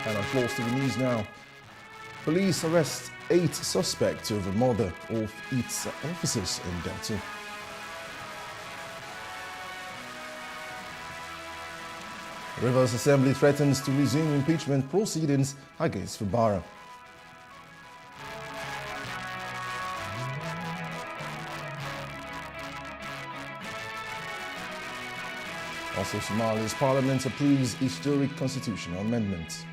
And close to the news now. Police arrest 8 suspects over murder of its officers in Delta. Rivers Assembly threatens to resume impeachment proceedings against Fubara. Also, Somalia's parliament approves historic constitutional amendments.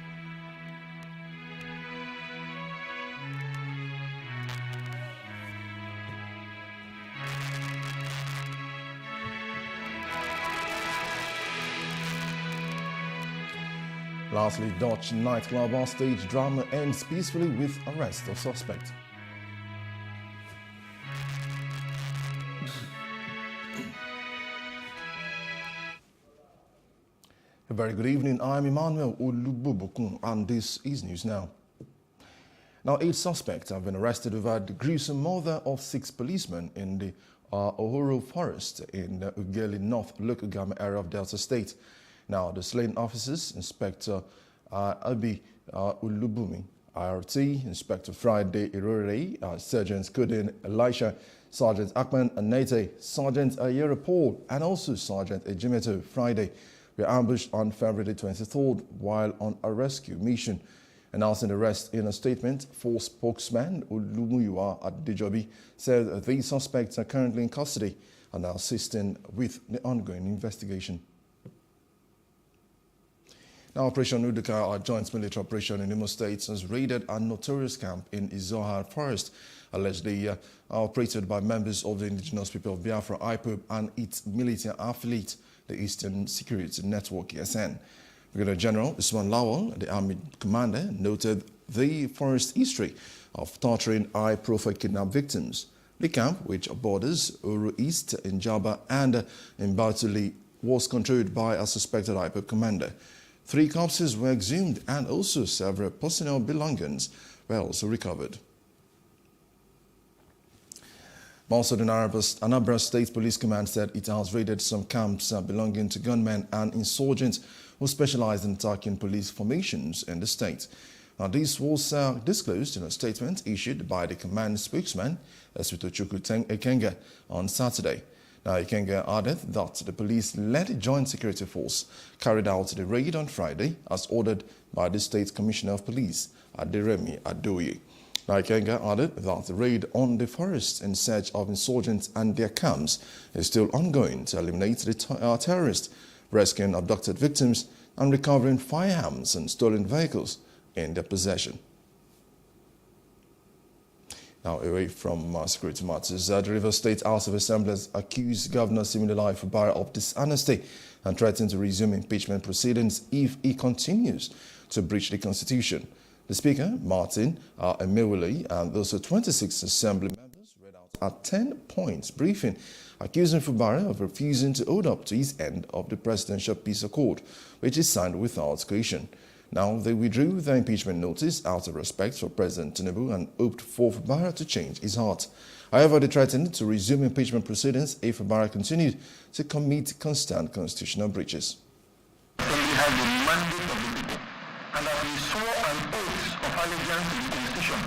Lastly, Dutch nightclub on stage drama ends peacefully with arrest of suspect. A very good evening. I'm Emmanuel Olubobokun and this is News Now. Now, 8 suspects have been arrested over the gruesome murder of 6 policemen in the Ohoro Forest in the Ughelli North local government area of Delta State. Now, the slain officers, Inspector Abi Ulubumi, IRT, Inspector Friday Irore, Sergeant Kudin Elisha, Sergeant Akman Anete, Sergeant Ayera Paul, and also Sergeant Ejimeto Friday were ambushed on February 23rd while on a rescue mission. Announcing the arrest in a statement, 4 spokesman Olumuyiwa Adejobi said these suspects are currently in custody and are assisting with the ongoing investigation. Now, Operation Uduka, our joint military operation in Imo State, has raided a notorious camp in Izohar Forest, allegedly operated by members of the indigenous people of Biafra, IPOB, and its military affiliate, the Eastern Security Network, ESN. Brigadier General Usman Lawal, the Army commander, noted the forest history of torturing high-profile kidnapped victims. The camp, which borders Uru East in Jaba and in Batuli, was controlled by a suspected IPOB commander. 3 corpses were exhumed and also several personal belongings were also recovered. Also, the Anambra State Police Command said it has raided some camps belonging to gunmen and insurgents who specialize in attacking police formations in the state. Now, this was disclosed in a statement issued by the command spokesman, Eswitochukwu Ekenga, on Saturday. Now, Ekenga added that the police-led Joint Security Force carried out the raid on Friday as ordered by the State Commissioner of Police, Aderemi Adoye. Now, Ekenga added that the raid on the forest in search of insurgents and their camps is still ongoing to eliminate the terrorists, rescuing abducted victims and recovering firearms and stolen vehicles in their possession. Now, away from security matters, the Rivers State House of Assembly has accused Governor Siminalayi Fubara of dishonesty and threatened to resume impeachment proceedings if he continues to breach the Constitution. The Speaker, Martin Emewule, and also 26 Assembly members read out a 10-point briefing accusing Fubara of refusing to hold up to his end of the Presidential Peace Accord, which is signed without coercion. Now, they withdrew their impeachment notice out of respect for President Tinubu and hoped for Fubara to change his heart. However, they threatened to resume impeachment proceedings if Fubara continued to commit constant constitutional breaches. We have the mandate of the people, and that we swore an oath of allegiance to the Constitution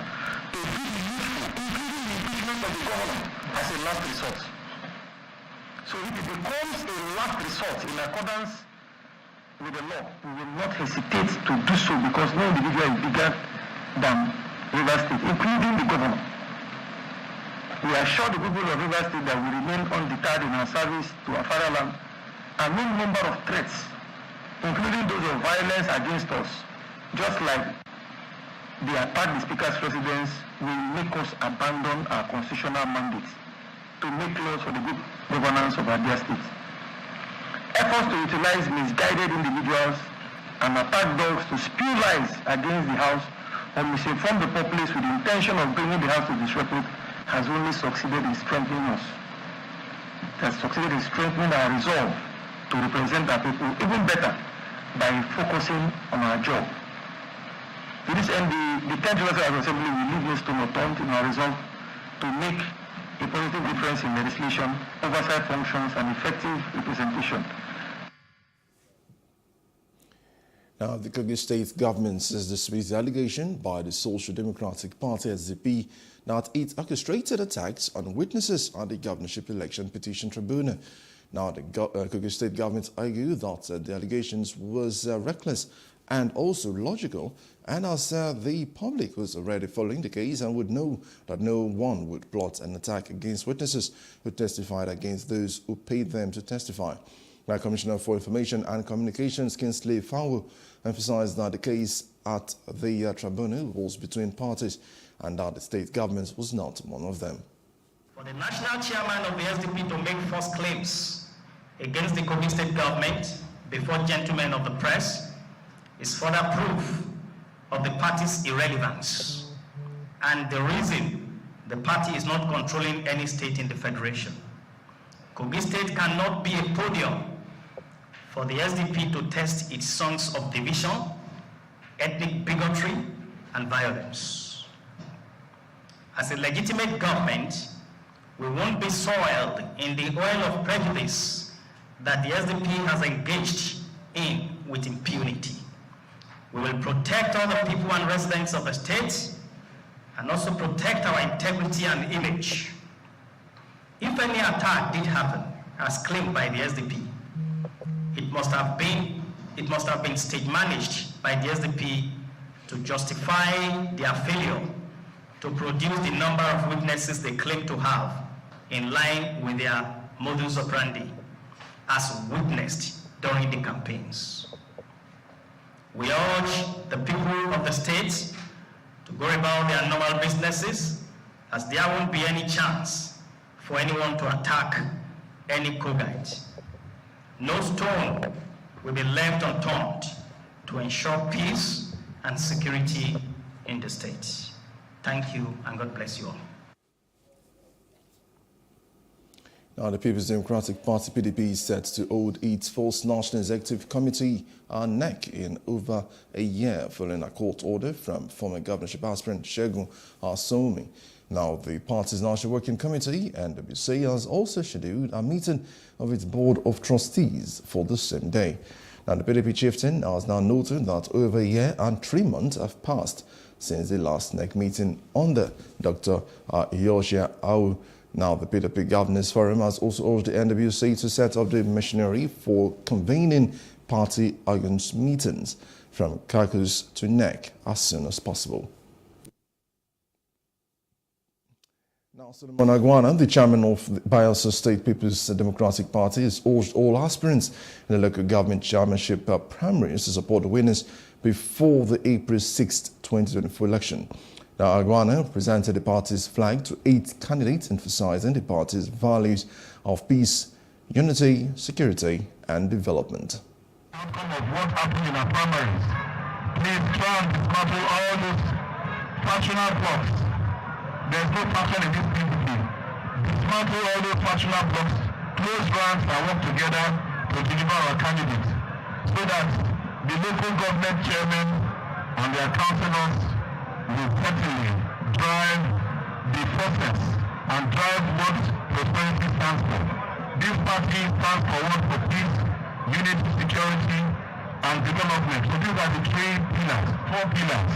to do the needful, including the impeachment of the governor, as a last resort. So if it becomes a last resort in accordance with the law, we will not hesitate to do so because no individual is bigger than Rivers State, including the governor. We assure the people of Rivers State that we remain undeterred in our service to our fatherland, and no number of threats, including those of violence against us, just like the attack the Speaker's residence, will make us abandon our constitutional mandate to make laws for the good governance of our dear state. Efforts to utilize misguided individuals and attack dogs to spew lies against the House or misinform the populace with the intention of bringing the House to disrepute has only succeeded in strengthening us. It has succeeded in strengthening our resolve to represent our people even better by focusing on our job. To this end, the 10th General Assembly will leave no stone unturned in our resolve to make a positive difference in legislation, oversight functions, and effective representation. Now, the Kogi State government says dismissed the allegation by the Social Democratic Party SDP that it orchestrated attacks on witnesses at the governorship election petition tribunal. Now, the Kogi State government argued that the allegations was reckless and also logical, and as the public was already following the case and would know that no one would plot an attack against witnesses who testified against those who paid them to testify. Now, Commissioner for Information and Communications, Kingsley Fowler, emphasized that the case at the tribunal was between parties and that the state government was not one of them. For the national chairman of the SDP to make false claims against the Kogi State government before gentlemen of the press is further proof of the party's irrelevance and the reason the party is not controlling any state in the federation. Kogi State cannot be a podium for the SDP to test its songs of division, ethnic bigotry, and violence. As a legitimate government, we won't be soiled in the oil of prejudice that the SDP has engaged in with impunity. We will protect all the people and residents of the state and also protect our integrity and image. If any attack did happen, as claimed by the SDP, it must have been stage managed by the SDP to justify their failure to produce the number of witnesses they claim to have in line with their modus operandi as witnessed during the campaigns. We urge the people of the state to go about their normal businesses, as there won't be any chance for anyone to attack any Kogite. No stone will be left unturned to ensure peace and security in the state. Thank you, and God bless you all. Now, the People's Democratic Party, PDP, is set to hold its first National Executive Committee, NEC, in over a year, following a court order from former governorship aspirant Segun Asomi. Now, the party's National Working Committee, NWC, has also scheduled a meeting of its Board of Trustees for the same day. Now, the PDP chieftain has now noted that over a year and 3 months have passed since the last NEC meeting under Dr. Yoshia Au. Now, the PDP Governors Forum has also urged the NWC to set up the machinery for convening party organs meetings from caucus to NEC as soon as possible. Now, Solomon Aguana, the chairman of the Bayelsa State People's Democratic Party, has urged all aspirants in the local government chairmanship primaries to support the winners before the April 6, 2024 election. Now, Aguana presented the party's flag to 8 candidates, emphasizing the party's values of peace, unity, security, and development. Outcome of what happened in our primaries. Please try and dismantle all those factional blocks. There's no faction in this PDP. Dismantle all those factional blocks, close ranks, and work together to deliver our candidates, so that the local government chairmen and their councillors will certainly drive the forces and drive what prosperity stands for. This party stands for what? For peace, unity, security, and development. So these are the 4 pillars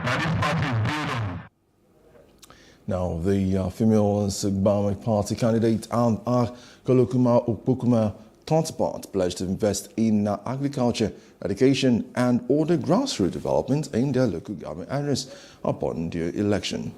that this party is built on. Now, the female Sigbami Party candidate and Kolokuma Okpokuma counterpart pledged to invest in agriculture, education, and other grassroots development in their local government areas upon their election.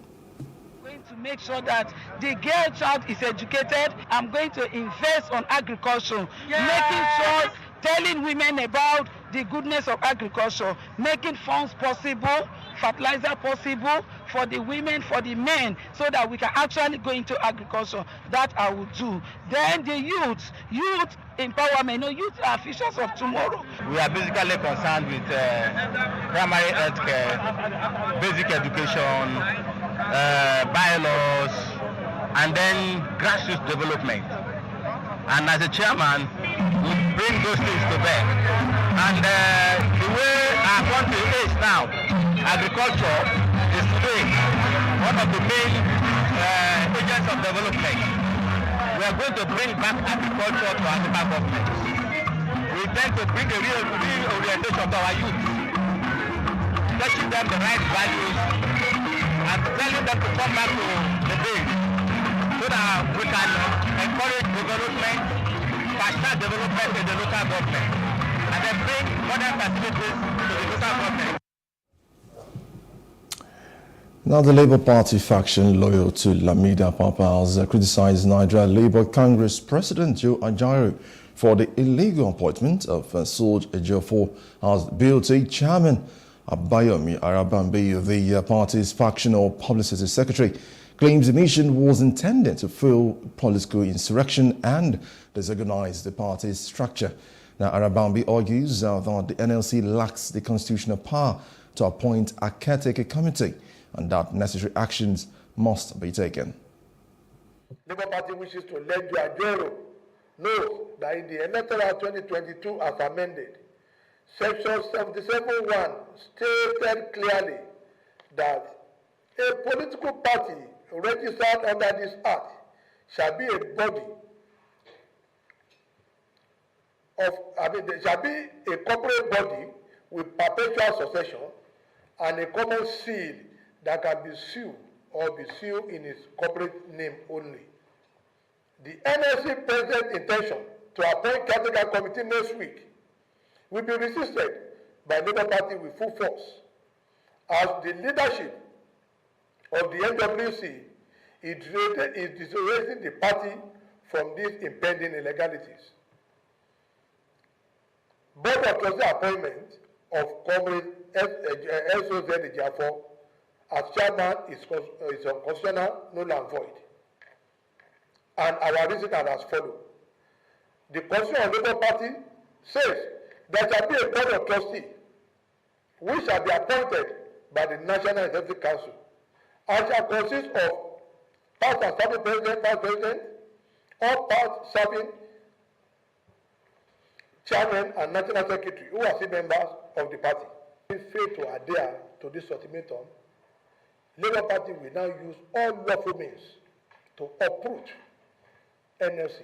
Going to make sure that the girl child is educated. I'm going to invest on agriculture, making sure, telling women about the goodness of agriculture, making funds possible, fertilizer possible for the women, for the men, so that we can actually go into agriculture. That I will do. Then the youth empowerment. Youth are futures of tomorrow. We are basically concerned with primary health care, basic education, bylaws, and then grassroots development. And as a chairman, we bring those things to bear. And the way our country is now, agriculture is today one of the main agents of development. We are going to bring back agriculture to our local government. We intend to bring a reorientation of our youth, teaching them the right values and telling them to come back to the base so that we can encourage development, fast-track development in the local government, and then bring modern facilities to the local government. Now, the Labour Party faction loyal to Lamida Papa has criticized Nigeria Labour Congress President Joe Ajaero for the illegal appointment of Sold Ejiofor as BOT chairman. Abayomi Arabambi, the party's factional publicity secretary, claims the mission was intended to fuel political insurrection and disorganize the party's structure. Now, Arabambi argues that the NLC lacks the constitutional power to appoint a caretaker committee and that necessary actions must be taken. Labour Party wishes to let Joe Ajaero know that in the electoral 2022 as amended, Section 77(1) stated clearly that a political party registered under this Act shall be a body there shall be a corporate body with perpetual succession and a common seal that can be sealed or be sealed in its corporate name only. The NLC present intention to appoint caretaker committee next week will be resisted by Labour Party with full force, as the leadership of the NWC is dissuading the party from these impending illegalities. Board of Trustee appointment of Comrade SOZ Ejiofor as chairman is unconstitutional, null and void. And our reason are as follows. The Constitution of Labour Party says there shall be a board of trustees which shall be appointed by the National Executive Council and shall consist of past and serving president, past president, all past serving chairman and national secretary who are still members of the party. If fail to adhere to this ultimatum, Labour Party will now use all lawful means to uproot NLC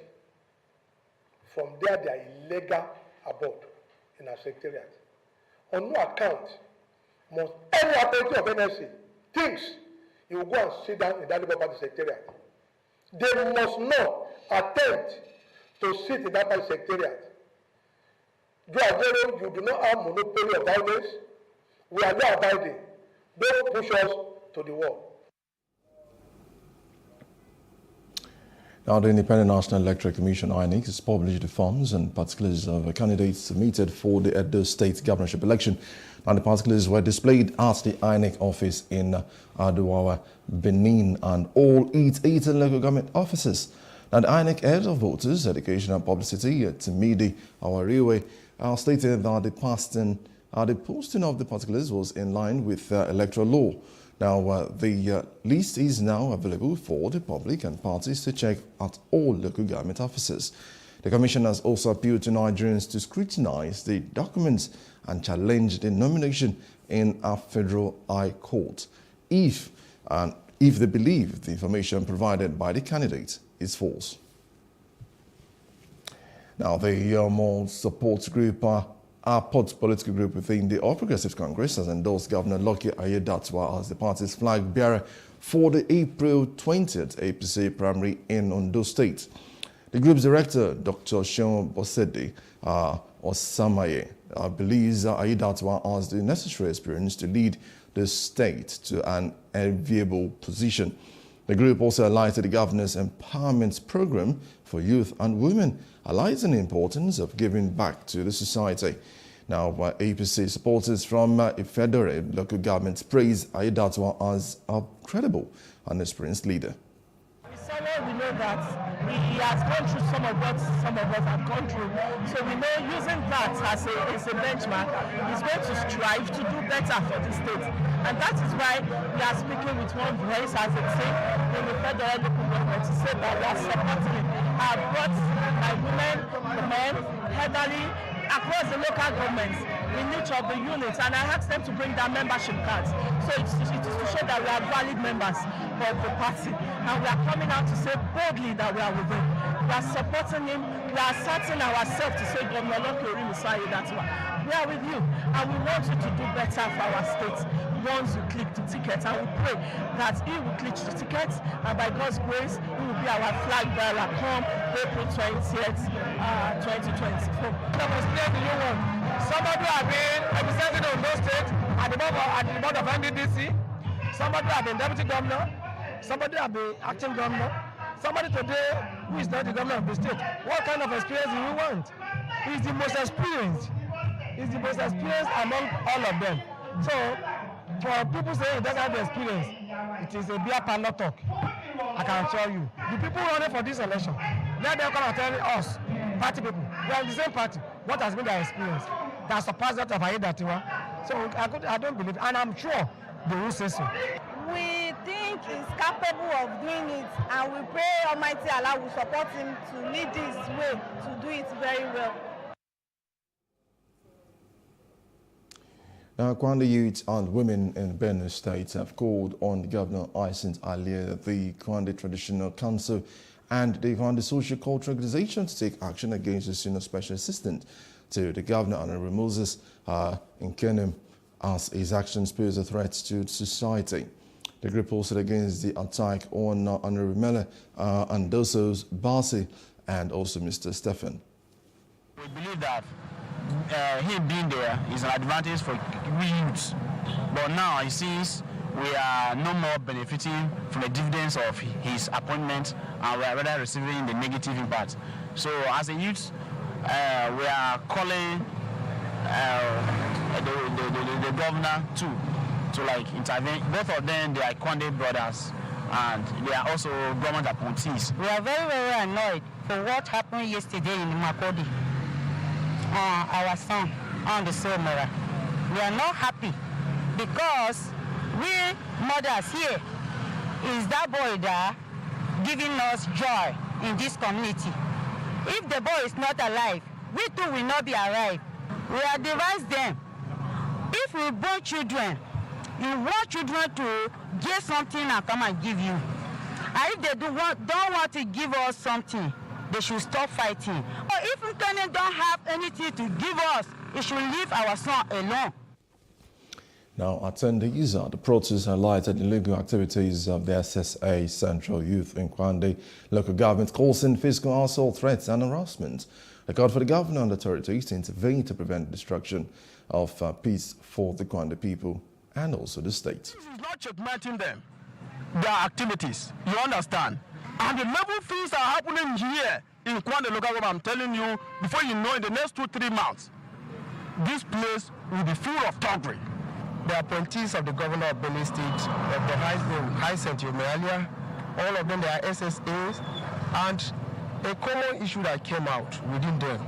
from their illegal abode in our secretariat. On no account must any appointee of NLC thinks he will go and sit down in that Labour Party secretariat. They must not attempt to sit in that party secretariat. Joe Ajaero, you do not have monopoly of violence. We are law abiding. Don't push us to the wall. Now, the Independent National Electoral Commission, INEC, has published the forms and particulars of candidates submitted for the Edo State governorship election. And the particulars were displayed at the INEC office in Aduwawa, Benin, and all its 18 local government offices. Now, the INEC head of voters, education and publicity, Timidi Awariwe, stated that the posting of the particulars was in line with electoral law. Now, the list is now available for the public and parties to check at all local government offices. The Commission has also appealed to Nigerians to scrutinize the documents and challenge the nomination in a federal high court if they believe the information provided by the candidate is false. Now, the more support group, our political group within the All Progressive Congress, has endorsed Governor Lucky Aiyedatiwa as the party's flag bearer for the April 20th APC primary in Ondo State. The group's director, Dr. Sean Bosede Osamaye, believes Aiyedatiwa has the necessary experience to lead the state to an enviable position. The group also highlighted the governor's empowerment program for youth and women, highlighting the importance of giving back to the society. Now, APC supporters from Ifedore local government praise Aiyedatiwa as a credible and experienced leader. We know that he has gone through some of what some of us have gone through. So we know using that as a benchmark, he's going to strive to do better for the state. And that is why we are speaking with one voice as a team in the federal local government to say that we are supporting him. I have brought my women, the men, elderly, across the local governments in each of the units, and I asked them to bring their membership cards. So it is to show that we are valid members of the party, and we are coming out to say boldly that we are with them. We are supporting him. We are asserting ourselves to say, Governor Olokori Musayi Datiwa, we are with you, and we want you to do better for our state once you click the ticket. And we pray that he will click the ticket, and by God's grace, he will be our flag bearer come April 20th, 2024. Somebody have been representing Ondo State at the board of NDDC. Somebody have been deputy governor. Somebody have been acting governor. Somebody today who is not the governor of the state. What kind of experience do you want? He's the most experienced. He's the most experienced among all of them. So, for people saying he doesn't have the experience, it is a beer parlor talk. I can tell you. The people running for this election, let them come and tell us, party people, we are in the same party. What has been their experience? That surpassed that of Aiyedatiwa. So I don't believe, and I'm sure they will say so. We think he's capable of doing it, and we pray Almighty Allah will support him to lead this way, to do it very well. Now, Kwanda youth and women in Benue State have called on Governor Hyacinth Alia, the Kwanda Traditional Council, and the Kwanda Social Cultural Organization to take action against the senior special assistant to the governor, Honorable Moses Nkenem, as his actions pose a threat to society. The group posted against the attack on Honorable Mele and Doso's Basi and also Mr. Stephen. We believe that him being there is an advantage for we youths, but now it seems we are no more benefiting from the dividends of his appointment, and we are rather receiving the negative impact. So as a youth, we are calling the governor to like intervene. Both of them, they are Kwande brothers, and they are also government appointees. We are very, very annoyed for what happened yesterday in Makodi. Our son on the Somora. We are not happy because we mothers here is that boy there giving us joy in this community. If the boy is not alive, we too will not be alive. We advise them. If we born children, you want children to get something and come and give you. And if they don't want to give us something, they should stop fighting. Or if Nkene don't have anything to give us, he should leave our son alone. Now, attendees at the protest highlighted illegal activities of the SSA Central Youth in Kwande. Local government calls in fiscal assault, threats and harassment. They called for the governor and authorities to intervene to prevent the destruction of peace for the Kwande people and also the state. This is not checkmating them, their activities, you understand? And the level things are happening here in Kwande local government. I'm telling you, before you know, in the next 2-3 months, this place will be full of thuggery. The appointees of the governor of Benue State, of the Hyacinth Alia, all of them, they are SSAs, and a common issue that came out within them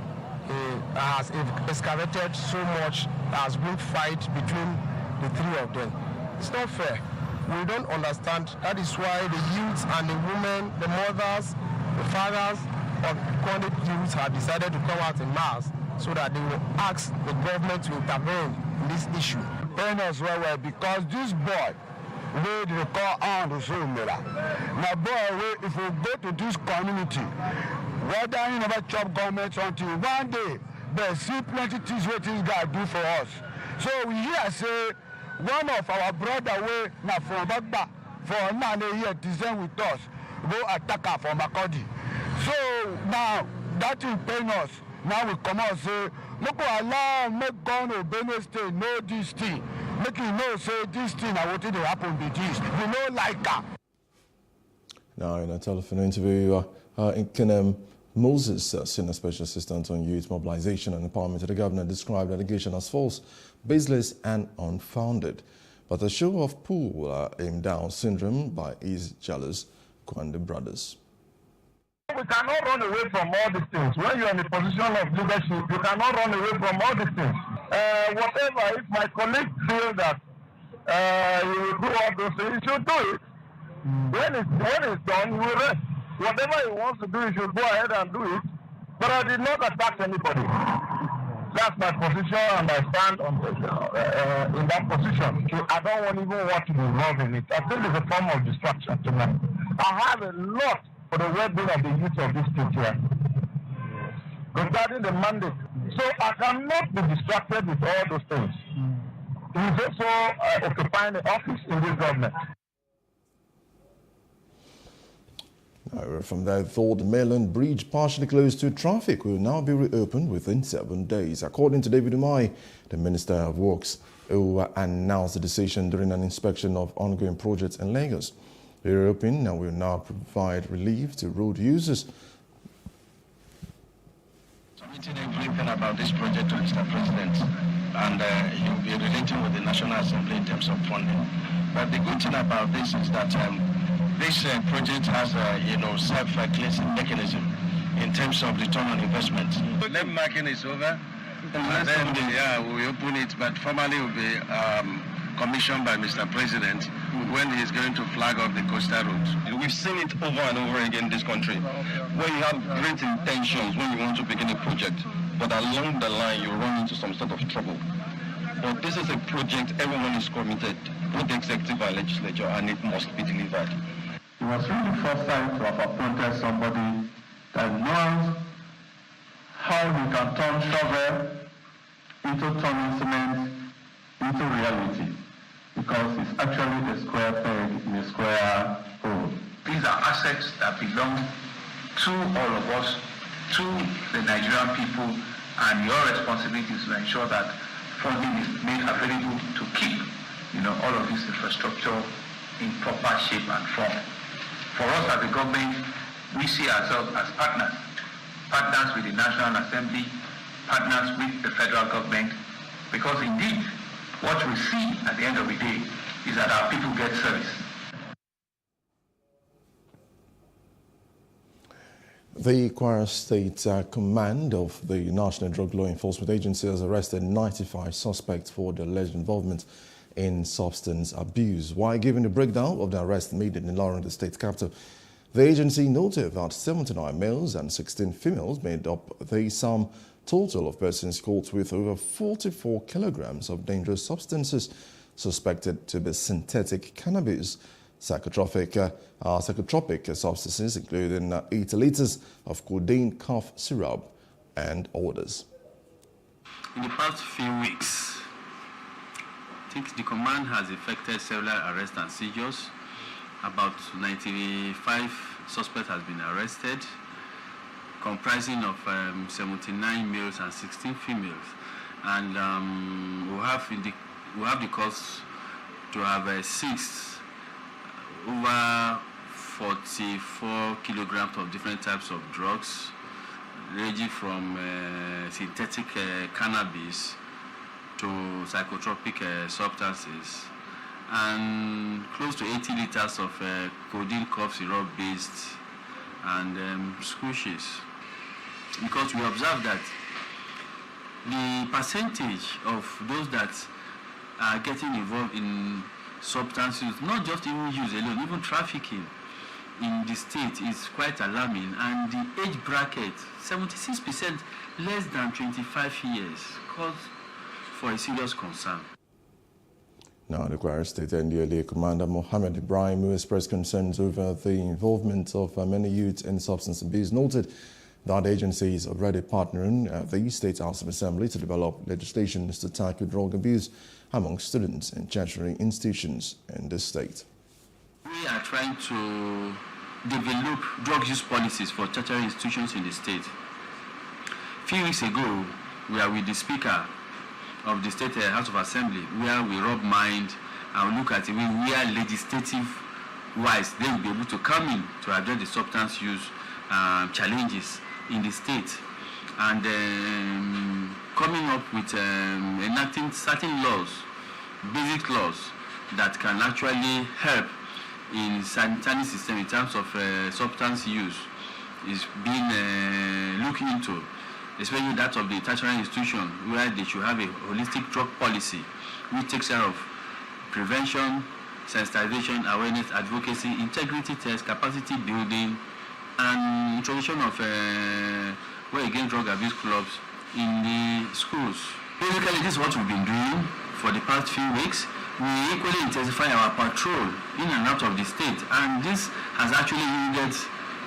has escalated so much, has been fight between the three of them. It's not fair. We don't understand. That is why the youths and the women, the mothers, the fathers of Kwande youths have decided to come out in mass so that they will ask the government to intervene in this issue. Pain us well because this boy wey dey call on the Somora. Na boy if we go to this community, whether he never chop government until one day they see plenty things what this guy do for us. So we hear say one of our brother wey na from Bagba for Nane here design with us go attack her for Makodi. So now that will pain us. Now we come out say make we allow make governor of Benue State know this thing. Make you know say this thing na wetin dey happen be this. We no like am. Now in a telephone interview, Nkenem Moses, Senior Special Assistant on Youth Mobilization and Empowerment to the governor, described the allegation as false, baseless and unfounded. But a show of pull aimed down syndrome by his jealous Kwande brothers. We cannot run away from all these things. When you're in a position of leadership, you cannot run away from all these things. Whatever, if my colleague feels that he will do all those things, he should do it. When it's done, he will rest. Whatever he wants to do, he should go ahead and do it. But I did not attack anybody. That's my position, and I stand on in that position. I don't even want to be involved in it. I think it's a form of distraction to me. I have a lot for the well-being of the youth of this state here. Regarding the mandate, so I cannot be distracted with all those things. He's also occupying the office in this government. From there, Thord Mainland Bridge, partially closed to traffic, will now be reopened within 7 days. According to David Umahi, the Minister of Works, who announced the decision during an inspection of ongoing projects in Lagos. The reopening will now provide relief to road users. Submitting everything about this project to Mr. President, and he'll be relating with the National Assembly in terms of funding. But the good thing about this is that this project has a self-cleansing mechanism in terms of return on investment. Lane marking is over, and then we open it, but formally will be commissioned by Mr. President when he is going to flag off the coastal road. We've seen it over and over again in this country, where you have great intentions when you want to begin a project, but along the line you run into some sort of trouble. But this is a project everyone is committed, both the executive and legislature, and it must be delivered. It was really the first time to have appointed somebody that knows how we can turn shovel into turning cement into reality, because it's actually a square peg in a square hole. These are assets that belong to all of us, to the Nigerian people, and your responsibility is to ensure that funding is made available to keep, all of this infrastructure in proper shape and form. For us as a government, we see ourselves as partners with the National Assembly, partners with the federal government, because indeed, what we see at the end of the day is that our people get service. The Kwara State Command of the National Drug Law Enforcement Agency has arrested 95 suspects for their alleged involvement in substance abuse. While giving a breakdown of the arrest made in Ilorin, the state capital, the agency noted that 79 males and 16 females made up the sum total of persons caught with over 44 kilograms of dangerous substances suspected to be synthetic cannabis, psychotropic substances, including 80 liters of codeine cough syrup and others. In the past few weeks, I think the command has effected several arrests and seizures. About 95 suspects have been arrested, comprising of 79 males and 16 females. And we have the cause to have seized over 44 kilograms of different types of drugs, ranging from synthetic cannabis to psychotropic substances, and close to 80 liters of codeine cough syrup based and squishes. Because we observe that the percentage of those that are getting involved in substance use, not just even use alone, even trafficking in the state is quite alarming, and the age bracket, 76% less than 25 years, cause for a serious concern. Now, the Kwara State NDLA Commander Mohammed Ibrahim, who expressed concerns over the involvement of many youths in substance abuse, noted that the agency is already partnering the State House of Assembly to develop legislation to tackle drug abuse among students in tertiary institutions in the state. We are trying to develop drug use policies for tertiary institutions in the state. A few weeks ago, we are with the Speaker of the State House of Assembly, where we rub mind and look at it where legislative-wise they will be able to come in to address the substance use challenges in the state, and coming up with enacting certain laws, basic laws that can actually help in sanitary system in terms of substance use is being looked into, especially that of the tertiary institution, where they should have a holistic drug policy which takes care of prevention, sensitization, awareness, advocacy, integrity test, capacity building, and introduction of war against drug abuse clubs in the schools. Basically, this is what we've been doing for the past few weeks. We equally intensify our patrol in and out of the state, and this has actually yielded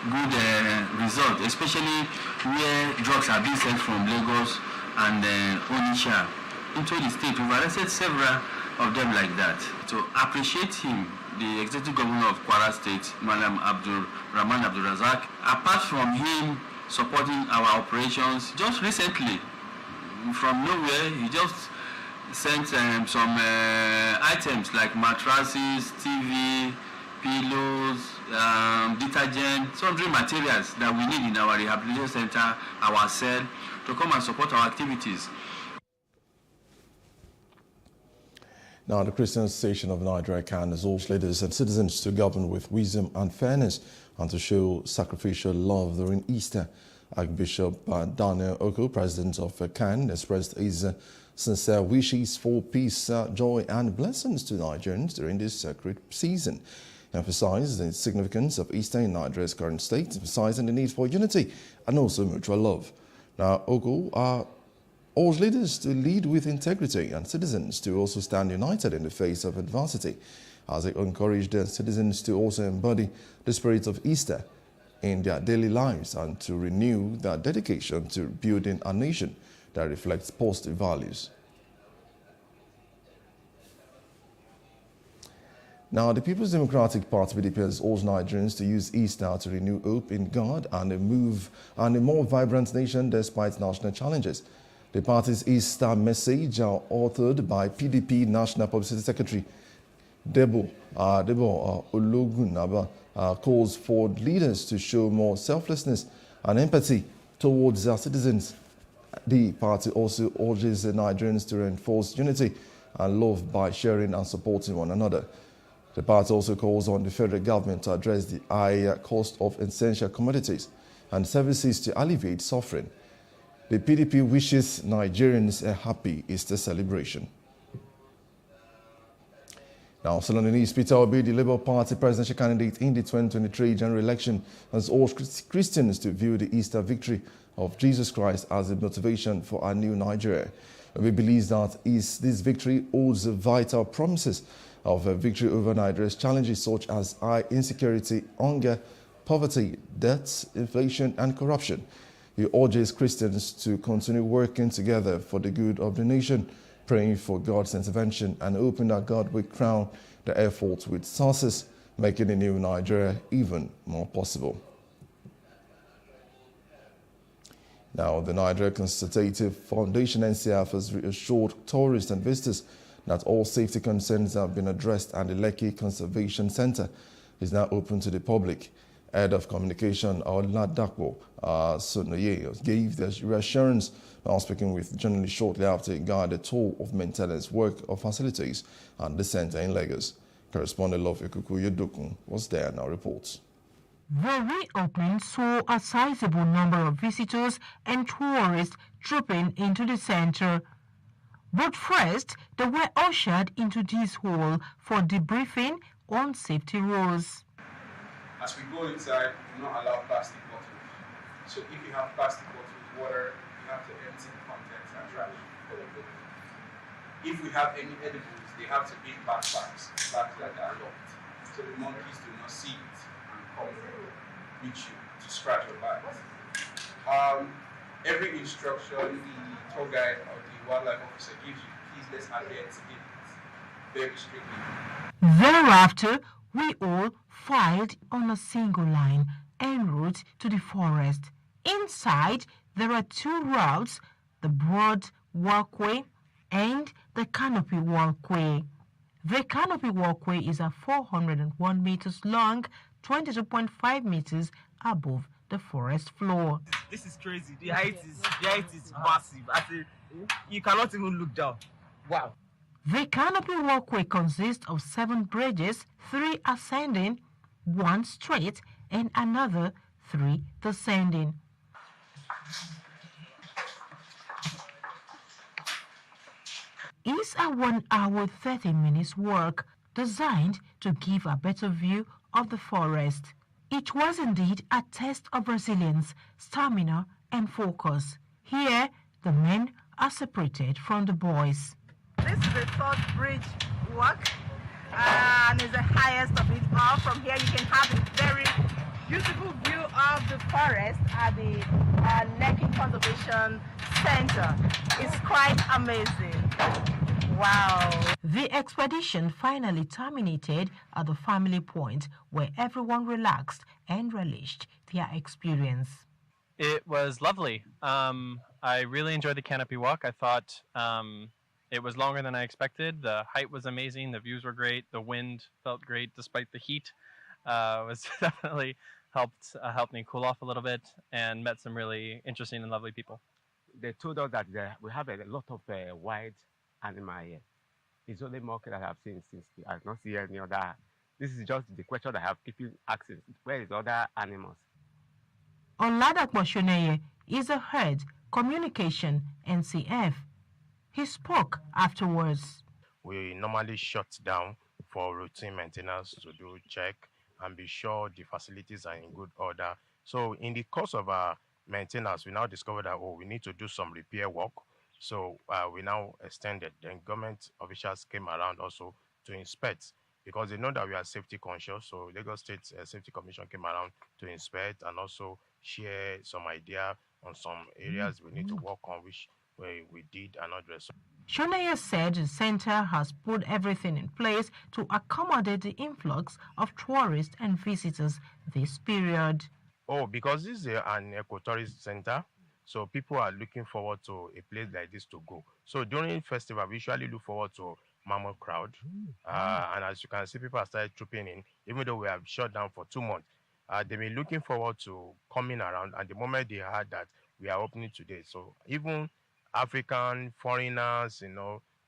good result, especially where drugs are being sent from Lagos and Onitsha into the state. We've arrested several of them like that. To appreciate him, the executive governor of Kwara State, Malam Rahman Abdul Razak, apart from him supporting our operations, just recently, from nowhere, he just sent some items like mattresses, TV, pillows, detergent, sundry materials that we need in our rehabilitation center, our cell, to come and support our activities. Now, the Christian Association of Nigeria CAN has urged leaders and citizens to govern with wisdom and fairness and to show sacrificial love during Easter. Archbishop Daniel Oko, president of CAN, expressed his sincere wishes for peace, joy and blessings to Nigerians during this sacred season. He emphasized the significance of Easter in Nigeria's current state, emphasizing the need for unity and also mutual love. Now, Oko urged leaders to lead with integrity and citizens to also stand united in the face of adversity, as they encouraged their citizens to also embody the spirit of Easter in their daily lives and to renew their dedication to building a nation that reflects positive values. Now, the People's Democratic Party (PDP) has urged Nigerians to use Easter to renew hope in God and a more vibrant nation despite national challenges. The party's Easter message, authored by PDP National Publicity Secretary Debo Ologunaba, calls for leaders to show more selflessness and empathy towards their citizens. The party also urges the Nigerians to reinforce unity and love by sharing and supporting one another. The party also calls on the federal government to address the high cost of essential commodities and services to alleviate suffering. The PDP wishes Nigerians a happy Easter celebration. Now, still on the news, Peter Obi, the Labour Party presidential candidate in the 2023 general election, has urged Christians to view the Easter victory of Jesus Christ as a motivation for a new Nigeria. Obi believes that this victory holds the vital promises of a victory over Nigeria's challenges such as high insecurity, hunger, poverty, debt, inflation and corruption. He urges Christians to continue working together for the good of the nation, praying for God's intervention and hoping that God will crown the efforts with success, making a new Nigeria even more possible. Now, the Nigeria Consultative Foundation (NCF) has reassured tourists and visitors that all safety concerns have been addressed and the Lekki Conservation Center is now open to the public. Head of Communication Oladapo Sonoye gave the reassurance while speaking with journalists shortly after he guided a tour of maintenance work of facilities at the center in Lagos. Correspondent Love Ikuku Yodokun was there and now reports. The reopening saw a sizable number of visitors and tourists trooping into the center. But first, they were ushered into this hall for debriefing on safety rules. As we go inside, do not allow plastic bottles. So if you have plastic bottles, water, you have to empty the contents and trash. If we have any edibles, they have to be in backpacks that are locked. So the monkeys do not see it and come reach you to scratch your back. Every instruction the tour guide or the wildlife officer gives you, please let's adhere to it very strictly. Thereafter, we all filed on a single line en route to the forest. Inside, there are two routes, the broad walkway and the canopy walkway. The canopy walkway is a 401 meters long, 22.5 meters above the forest floor. This is crazy. The height is massive. You cannot even look down. Wow. The canopy walkway consists of 7 bridges, 3 ascending, 1 straight, and another 3 descending. It's a 1 hour 30 minutes walk designed to give a better view of the forest. It was indeed a test of resilience, stamina, and focus. Here, the men are separated from the boys. This is the 3rd bridge walk, and it's the highest of it all. From here, you can have a very beautiful view of the forest at the Lekki Conservation Center. It's quite amazing. Wow. The expedition finally terminated at the family point where everyone relaxed and relished their experience. It was lovely. I really enjoyed the canopy walk. I thought it was longer than I expected. The height was amazing. The views were great. The wind felt great despite the heat. Was definitely helped me cool off a little bit and met some really interesting and lovely people. They told us that we have a lot of wild animal here. It's only monkey that I have seen since I have not seen any other. This is just the question that I have people asking. Where is other animals? Oladapo Shoneye is a head communication NCF. He spoke afterwards. We normally shut down for routine maintenance to do check and be sure the facilities are in good order. So in the course of our maintenance, we now discovered that, we need to do some repair work. So we now extended. Then government officials came around also to inspect because they know that we are safety conscious. So Lagos State Safety Commission came around to inspect and also share some idea on some areas we need to work on, which we did and address. Shoneye said the center has put everything in place to accommodate the influx of tourists and visitors this period. Because this is an eco-tourist center, so people are looking forward to a place like this to go. So during festival, we usually look forward to mammoth crowd. And as you can see, people have started trooping in, even though we have shut down for 2 months. They've been looking forward to coming around, and the moment they heard that we are opening today, so even African foreigners,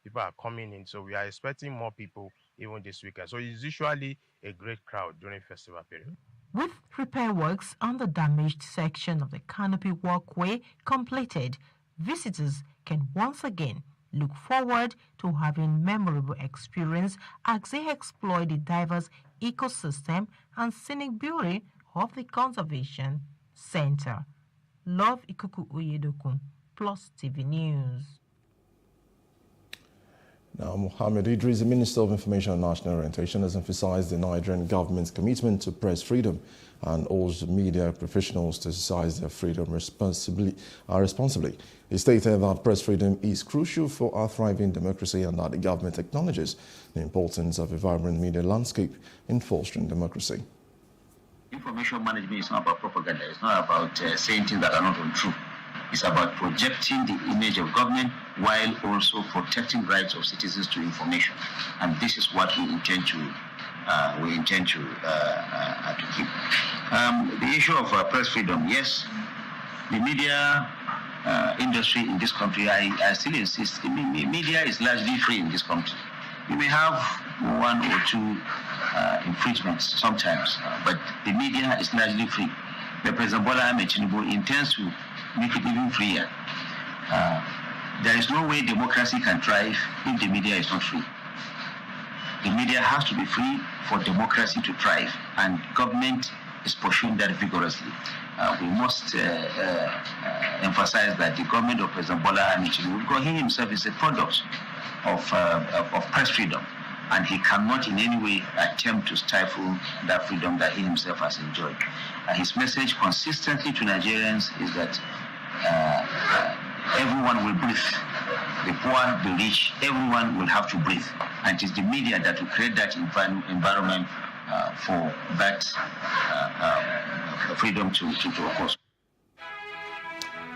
people are coming in. So we are expecting more people even this weekend. So it's usually a great crowd during festival period. With repair works on the damaged section of the canopy walkway completed, visitors can once again look forward to having memorable experience as they explore the diverse ecosystem and scenic beauty of the Conservation Center. Love Ikuku Oyedokun, Plus TV News. Now, Mohammed Idris, the Minister of Information and National Orientation, has emphasized the Nigerian government's commitment to press freedom and urged media professionals to exercise their freedom responsibly. He stated that press freedom is crucial for our thriving democracy and that the government acknowledges the importance of a vibrant media landscape in fostering democracy. Information management is not about propaganda. It's not about saying things that are not untrue. It's about projecting the image of government while also protecting rights of citizens to information. And this is what we intend to keep. The issue of press freedom, yes, the media industry in this country, I still insist, the media is largely free in this country. You may have 1 or 2 infringements sometimes, but the media is largely free. The President Bola Ahmed Tinubu intends to make it even freer. There is no way democracy can thrive if the media is not free. The media has to be free for democracy to thrive, and government is pursuing that vigorously. We must emphasize that the government of President Bola Ahmed Tinubu, because he himself is a product of press freedom, and he cannot in any way attempt to stifle that freedom that he himself has enjoyed. His message consistently to Nigerians is that everyone will breathe. The poor, the rich, everyone will have to breathe. And it is the media that will create that environment for that freedom to occur.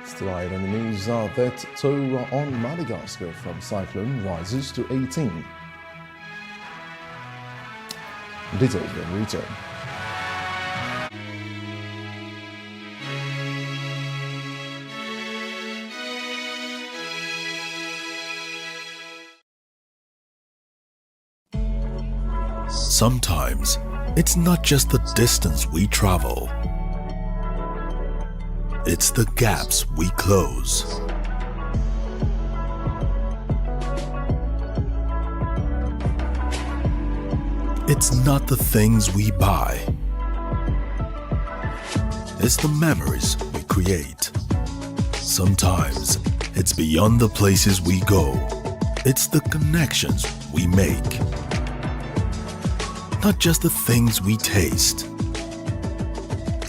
Still on the news, that toll on Madagascar from cyclone rises to 18. Details when we return. Sometimes, it's not just the distance we travel. It's the gaps we close. It's not the things we buy. It's the memories we create. Sometimes, it's beyond the places we go. It's the connections we make. Not just the things we taste.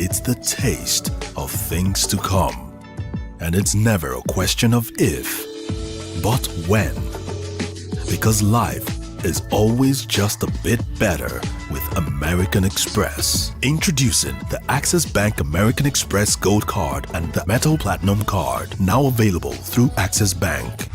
it's the taste of things to come. And it's never a question of if, but when. Because life is always just a bit better with American Express. Introducing the Access Bank American Express Gold Card and the Metal Platinum Card, now available through Access Bank.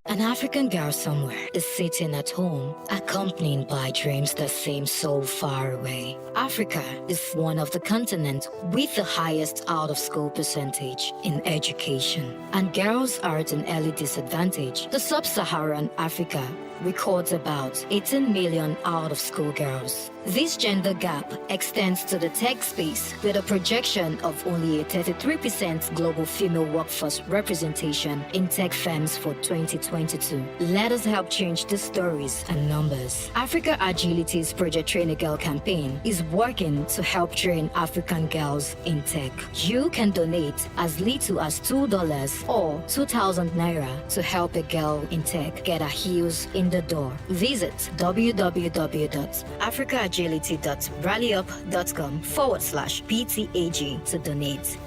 An African girl somewhere is sitting at home, accompanied by dreams that seem so far away. Africa is one of the continents with the highest out-of-school percentage in education, and girls are at an early disadvantage. The sub-Saharan Africa records about 18 million out-of-school girls. This gender gap extends to the tech space with a projection of only a 33% global female workforce representation in tech firms for 2022. Let us help change the stories and numbers. Africa Agility's Project Train a Girl campaign is working to help train African girls in tech. You can donate as little as $2 or 2,000 naira to help a girl in tech get her heels in the door. Visit www.africaagility.rallyup.com/PTAG to donate.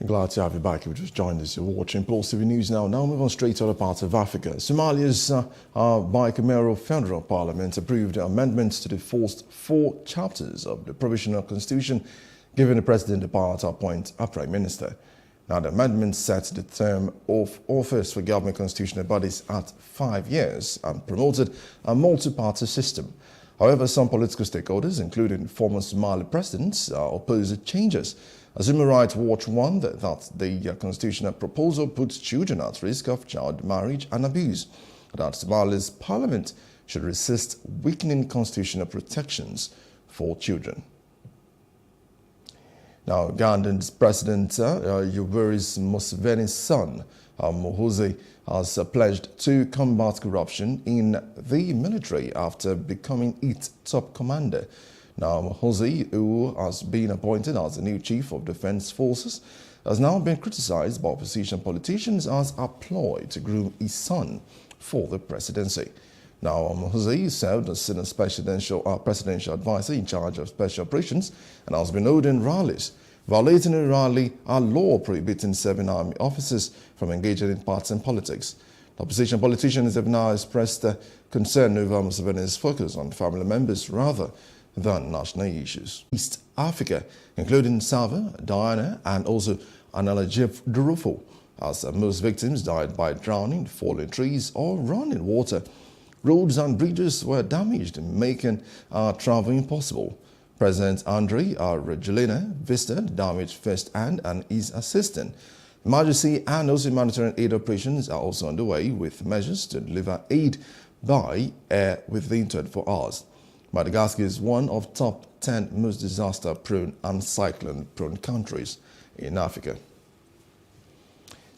Glad to have you back. If you just joined us, you're watching Pulse TV News now. Now move on straight to other parts of Africa. Somalia's bicameral federal parliament approved amendments to the first 4 chapters of the provisional constitution, giving the president the power to appoint a prime minister. Now the amendments set the term of office for government constitutional bodies at 5 years and promoted a multi-party system. However, some political stakeholders, including former Somali presidents, oppose the changes. As Human Rights Watch warned that the constitutional proposal puts children at risk of child marriage and abuse, that Somalia's parliament should resist weakening constitutional protections for children. Now, Ugandan's President Yoweri Museveni's son, Muhoozi, has pledged to combat corruption in the military after becoming its top commander. Now, Muhoozi, who has been appointed as the new chief of defense forces, has now been criticized by opposition politicians as a ploy to groom his son for the presidency. Now, Muhoozi served as senior presidential advisor in charge of special operations and has been holding rallies. Violating a rally, a law prohibiting serving army officers from engaging in partisan politics. The opposition politicians have now expressed concern over Museveni's focus on family members rather than national issues. East Africa, including Sava, Diana, and also Analajif Durufo, as most victims died by drowning, falling trees, or running water. Roads and bridges were damaged, making travel impossible. President Andre Rajoelina visited damaged firsthand and is assisting. Emergency and also humanitarian aid operations are also underway with measures to deliver aid by air within 24 hours. Madagascar is one of top 10 most disaster-prone and cyclone-prone countries in Africa.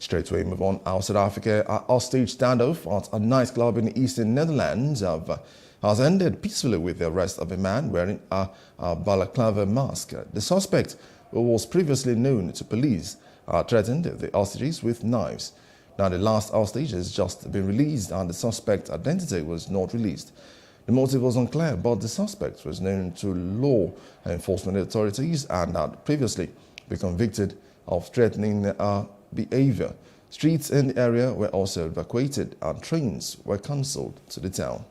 Straight away, move on outside Africa. A hostage standoff at a nightclub in the eastern Netherlands has ended peacefully with the arrest of a man wearing a balaclava mask. The suspect, who was previously known to police, threatened the hostages with knives. Now, the last hostage has just been released and the suspect's identity was not released. The motive was unclear, but the suspect was known to law enforcement authorities and had previously been convicted of threatening behavior. Streets in the area were also evacuated and trains were cancelled to the town.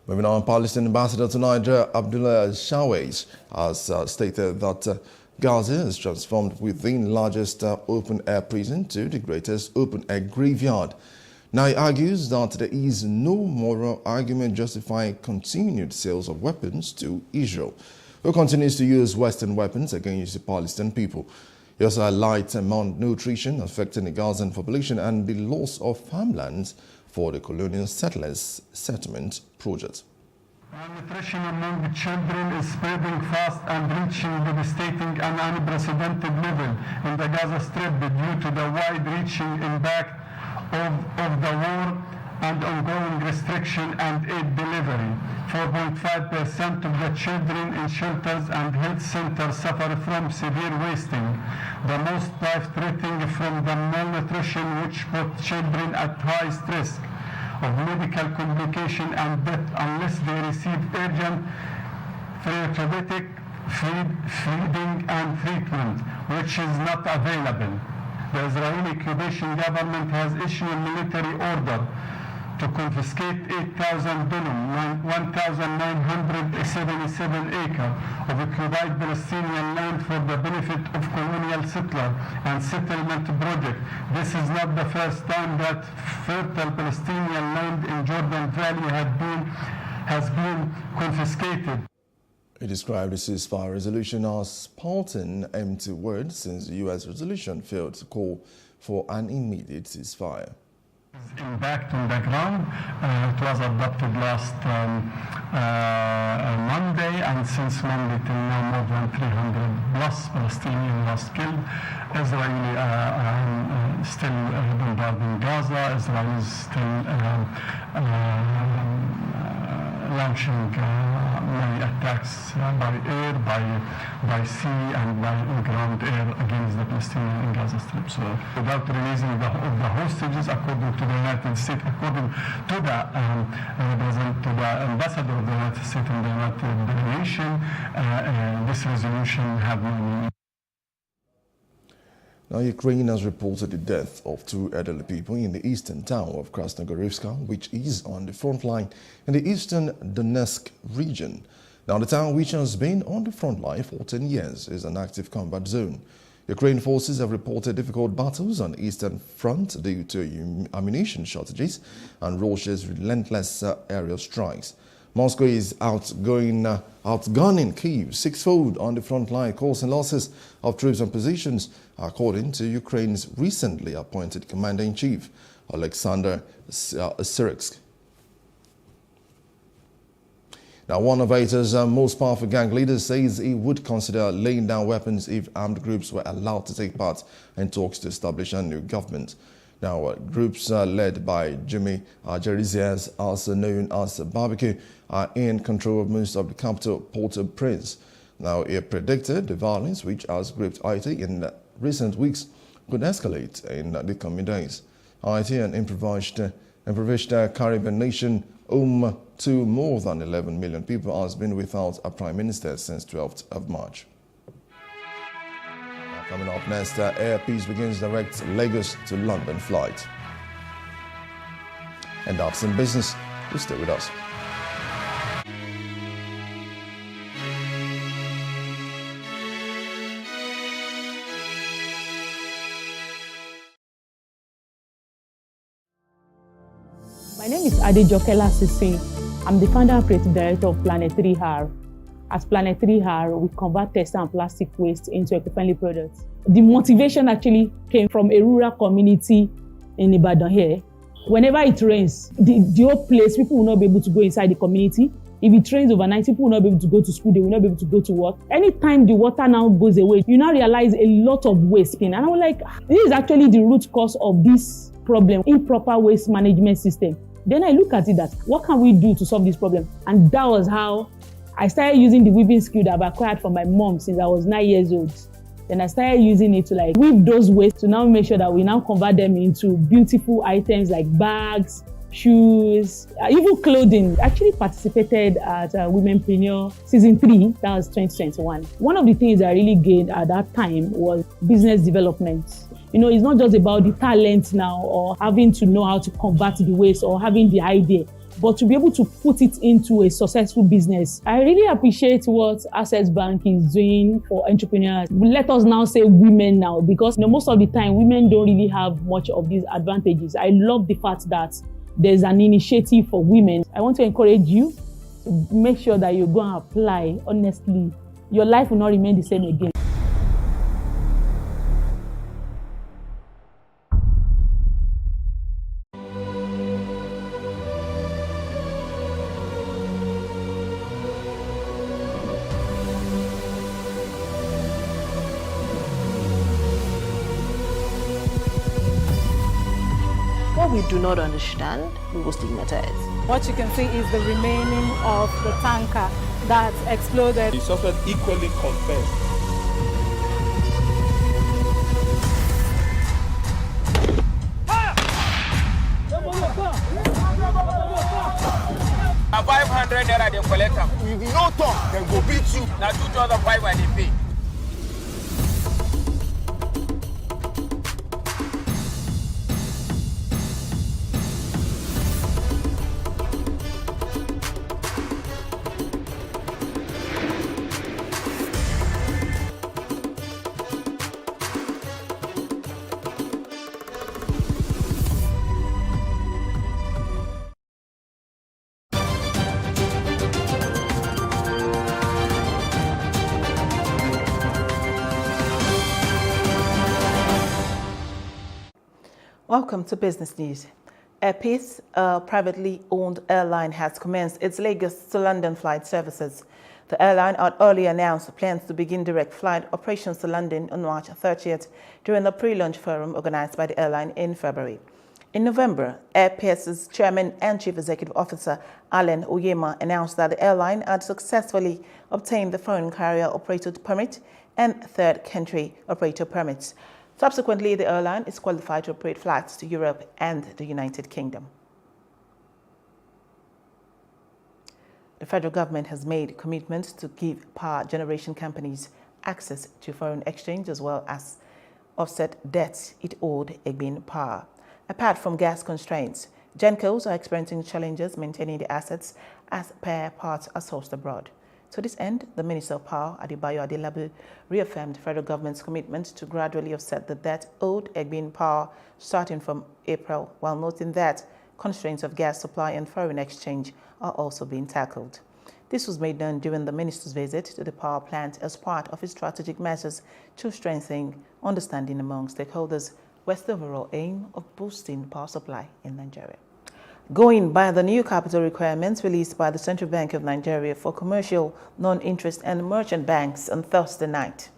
Moving on, Palestinian ambassador to Niger, Abdullah Shawais, has stated that Gaza is transformed within the largest open-air prison to the greatest open-air graveyard. Now, he argues that there is no moral argument justifying continued sales of weapons to Israel, who continues to use Western weapons against the Palestinian people. He also highlights malnutrition affecting the Gazan population and the loss of farmlands for the colonial settlers settlement project. Malnutrition among the children is spreading fast and reaching devastating and unprecedented level in the Gaza Strip due to the wide-reaching impact of the war and ongoing restriction and aid delivery. 4.5% of the children in shelters and health centers suffer from severe wasting, the most life-threatening from the malnutrition, which put children at highest risk of medical complication and death unless they receive urgent therapeutic feeding and treatment, which is not available. The Israeli occupation government has issued a military order to confiscate 8,000 dönum, 1,977 acres of occupied Palestinian land for the benefit of colonial settler and settlement project. This is not the first time that fertile Palestinian land in Jordan Valley has been confiscated. He described the ceasefire resolution as Spartan empty words since the U.S. resolution failed to call for an immediate ceasefire. Impact on the ground. It was adopted last Monday, and since Monday till now, more than 300 plus Palestinians lost killed. Israel still bombarding Gaza. Israel is still launching many attacks by air, by sea, and by ground air against the Palestinians in Gaza Strip. So, without releasing the hostages, according to the United States, according to the ambassador of the United States in the United Nations, this resolution have no meaning. Now, Ukraine has reported the death of 2 elderly people in the eastern town of Krasnogorivka, which is on the front line in the eastern Donetsk region. Now, the town, which has been on the front line for 10 years, is an active combat zone. Ukraine forces have reported difficult battles on the eastern front due to ammunition shortages and Russia's relentless aerial strikes. Moscow is outgunning Kyiv sixfold on the front line, causing losses of troops and positions, according to Ukraine's recently appointed Commander-in-Chief, Alexander Syrsky. Now, one of Haiti's most powerful gang leaders says he would consider laying down weapons if armed groups were allowed to take part in talks to establish a new government. Now, groups led by Jimmy Jerizias, also known as Barbecue, are in control of most of the capital, Port-au-Prince. Now, he predicted the violence which has gripped Haiti in recent weeks could escalate in the coming days. Haiti, an impoverished Caribbean nation home to more than 11 million people, has been without a prime minister since 12th of March. Coming up next, Air Peace begins direct Lagos to London flight. And that's in business. You stay with us. My name is Adejoke Lasisi. I'm the founder and creative director of Planet 3R. At Planet 3R, we convert textile and plastic waste into eco-friendly products. The motivation actually came from a rural community in Ibadan here. Whenever it rains, the whole place, people will not be able to go inside the community. If it rains overnight, people will not be able to go to school, they will not be able to go to work. Anytime the water now goes away, you now realize a lot of waste. And I was like, this is actually the root cause of this problem, improper waste management system. Then I look at it that, what can we do to solve this problem? And that was how I started using the weaving skill that I've acquired from my mom since I was 9 years old. Then I started using it to weave those waste to now make sure that we now convert them into beautiful items like bags, shoes, even clothing. I actually participated at Womenpreneur Season 3, that was 2021. One of the things I really gained at that time was business development. You know, it's not just about the talent now or having to know how to convert the waste or having the idea, but to be able to put it into a successful business. I really appreciate what Access Bank is doing for entrepreneurs. Let us now say women now, because most of the time women don't really have much of these advantages. I love the fact that there's an initiative for women. I want to encourage you to make sure that you go and apply honestly. Your life will not remain the same again. we do not understand, we will stigmatize. What you can see is the remaining of the tanker that exploded. The suspect equally confessed. A 500 naira they collect am. If you no talk, then go beat you. Na 2,500 they pay. Welcome to Business News. Air Peace, a privately owned airline, has commenced its Lagos to London flight services. The airline had earlier announced plans to begin direct flight operations to London on March 30th during the pre-launch forum organized by the airline in February. In November, Air Peace's chairman and chief executive officer, Alan Oyema, announced that the airline had successfully obtained the foreign carrier operator permit and third country operator permits. Subsequently, the airline is qualified to operate flights to Europe and the United Kingdom. The federal government has made commitments to give power generation companies access to foreign exchange as well as offset debts it owed Egbin Power. Apart from gas constraints, GenCos are experiencing challenges maintaining the assets as spare parts are sourced abroad. To this end, the Minister of Power, Adebayo Adelabu, reaffirmed the federal government's commitment to gradually offset the debt owed Egbin Power starting from April, while noting that constraints of gas supply and foreign exchange are also being tackled. This was made known during the minister's visit to the power plant as part of his strategic measures to strengthen understanding among stakeholders, with the overall aim of boosting power supply in Nigeria. Going by the new capital requirements released by the Central Bank of Nigeria for commercial, non-interest and merchant banks on Thursday night,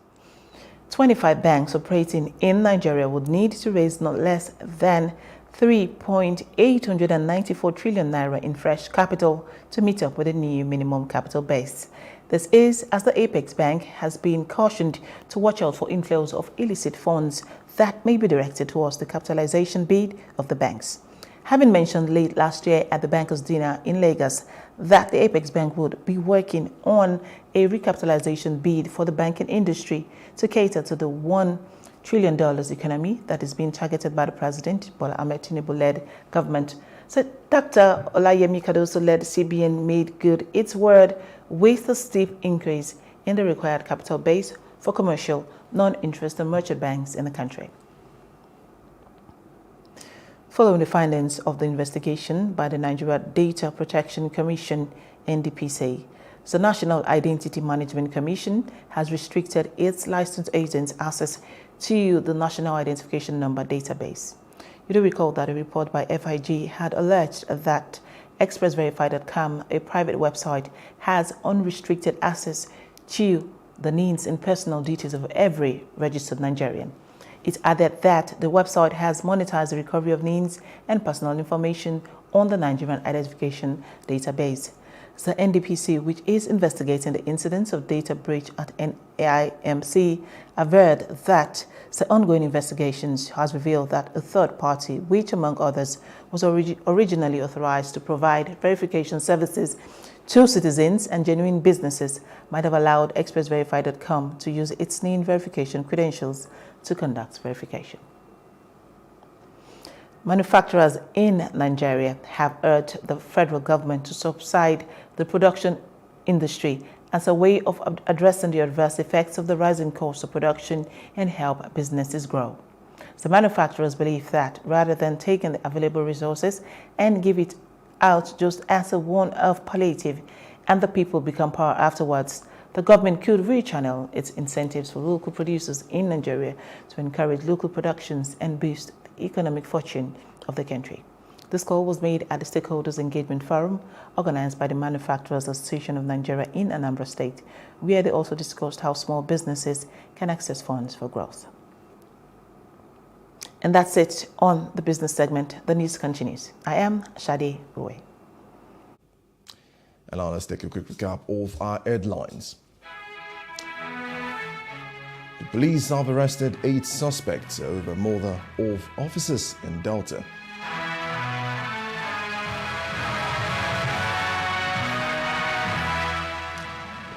25 banks operating in Nigeria would need to raise not less than 3.894 trillion naira in fresh capital to meet up with the new minimum capital base. This is as the Apex Bank has been cautioned to watch out for inflows of illicit funds that may be directed towards the capitalization bid of the banks. Having mentioned late last year at the bankers' dinner in Lagos that the Apex Bank would be working on a recapitalization bid for the banking industry to cater to the $1 trillion economy that is being targeted by the President Bola Ahmed Tinubu-led government. So Dr. Olayemi Cardoso-led CBN made good its word with a steep increase in the required capital base for commercial, non-interest and merchant banks in the country. Following the findings of the investigation by the Nigeria Data Protection Commission, NDPC, the National Identity Management Commission has restricted its licensed agents' access to the National Identification Number database. You do recall that a report by FIG had alleged that ExpressVerify.com, a private website, has unrestricted access to the names and personal details of every registered Nigerian. It added that the website has monetized the recovery of names and personal information on the Nigerian Identification Database. The NDPC, which is investigating the incidents of data breach at NIMC, averred that the ongoing investigations has revealed that a third party, which among others was originally authorized to provide verification services to citizens and genuine businesses, might have allowed ExpressVerify.com to use its name verification credentials to conduct verification. Manufacturers in Nigeria have urged the federal government to subsidize the production industry as a way of addressing the adverse effects of the rising cost of production and help businesses grow. The manufacturers believe that rather than taking the available resources and give it out just as a one-off palliative and the people become poor afterwards, the government could rechannel its incentives for local producers in Nigeria to encourage local productions and boost the economic fortune of the country. This call was made at the Stakeholders Engagement Forum organized by the Manufacturers Association of Nigeria in Anambra State, where they also discussed how small businesses can access funds for growth. And that's it on the business segment. The news continues. I am Shade Uwe. And now let's take a quick recap of our headlines. The police have arrested 8 suspects over murder of officers in Delta.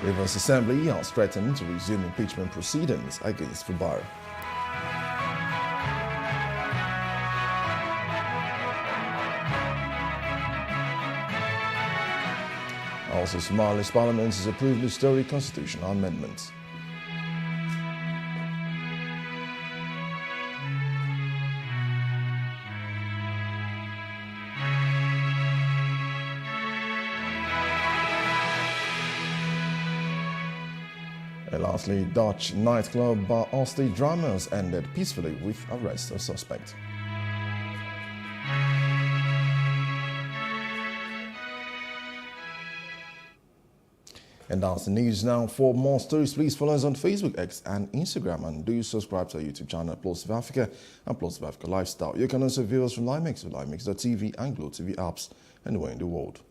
The Rivers Assembly has threatened to resume impeachment proceedings against Fubara. Also, Somalia's parliament has approved the historic constitutional amendments. And lastly, Dutch nightclub bar Allstate Dramas ended peacefully with arrest of suspect. And that's the news now. For more stories, please follow us on Facebook, X and Instagram, and do subscribe to our YouTube channel, Plus of Africa and Plus of Africa Lifestyle. You can also view us from Limex with Limex.tv and Glow TV apps anywhere in the world.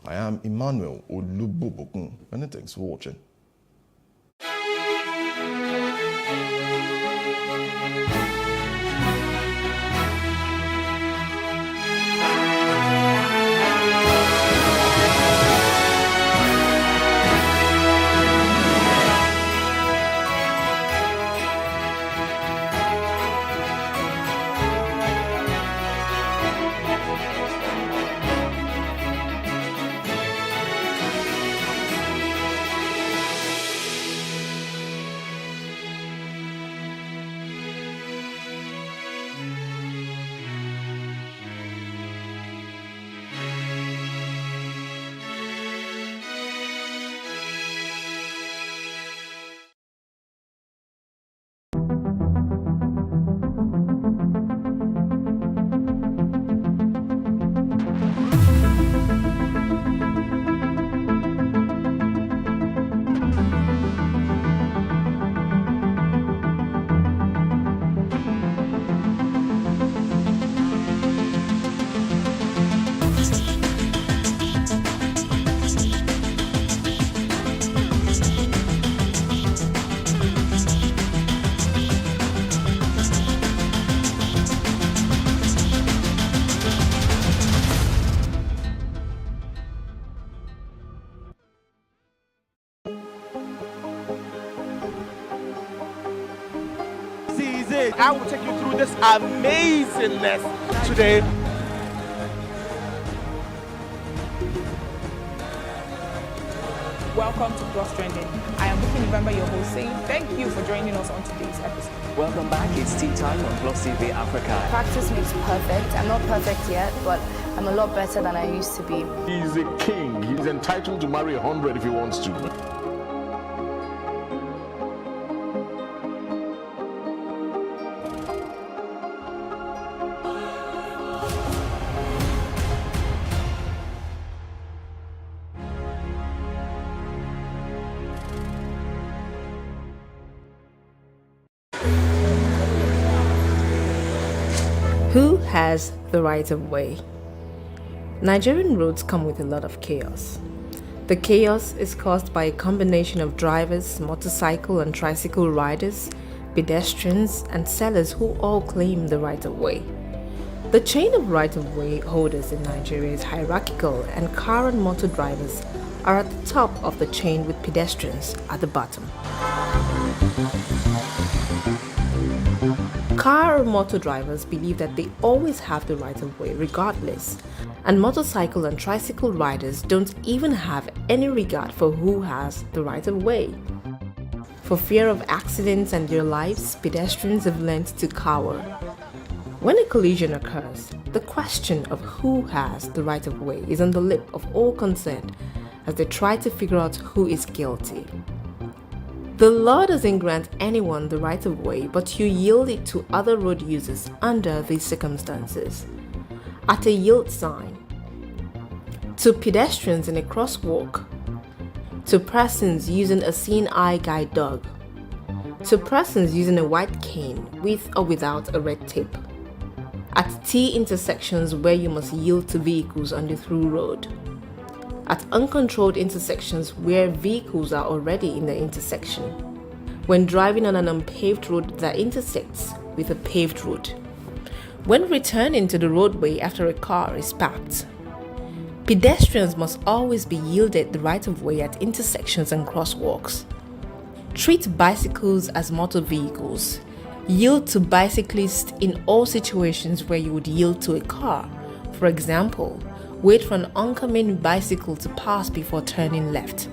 I am Emmanuel Olubobokun, and thanks for watching. I will take you through this amazingness today. Welcome to Plus Trending. I am Bukky November, your host, saying thank you for joining us on today's episode. Welcome back. It's tea time on Plus TV Africa. Practice makes perfect. I'm not perfect yet, but I'm a lot better than I used to be. He's a king. He's entitled to marry 100 if he wants to. Who has the right of way? Nigerian roads come with a lot of chaos. The chaos is caused by a combination of drivers, motorcycle and tricycle riders, pedestrians and sellers who all claim the right of way. The chain of right of way holders in Nigeria is hierarchical, and car and motor drivers are at the top of the chain with pedestrians at the bottom. Car or motor drivers believe that they always have the right of way regardless, and motorcycle and tricycle riders don't even have any regard for who has the right of way. For fear of accidents and their lives, pedestrians have learned to cower. When a collision occurs, the question of who has the right of way is on the lip of all concerned as they try to figure out who is guilty. The law doesn't grant anyone the right of way, but you yield it to other road users under these circumstances. At a yield sign, to pedestrians in a crosswalk, to persons using a seeing eye guide dog, to persons using a white cane with or without a red tip, at T intersections where you must yield to vehicles on the through road, at uncontrolled intersections where vehicles are already in the intersection, when driving on an unpaved road that intersects with a paved road, when returning to the roadway after a car is parked. Pedestrians must always be yielded the right of way at intersections and crosswalks. Treat bicycles as motor vehicles. Yield to bicyclists in all situations where you would yield to a car. For example, wait for an oncoming bicycle to pass before turning left.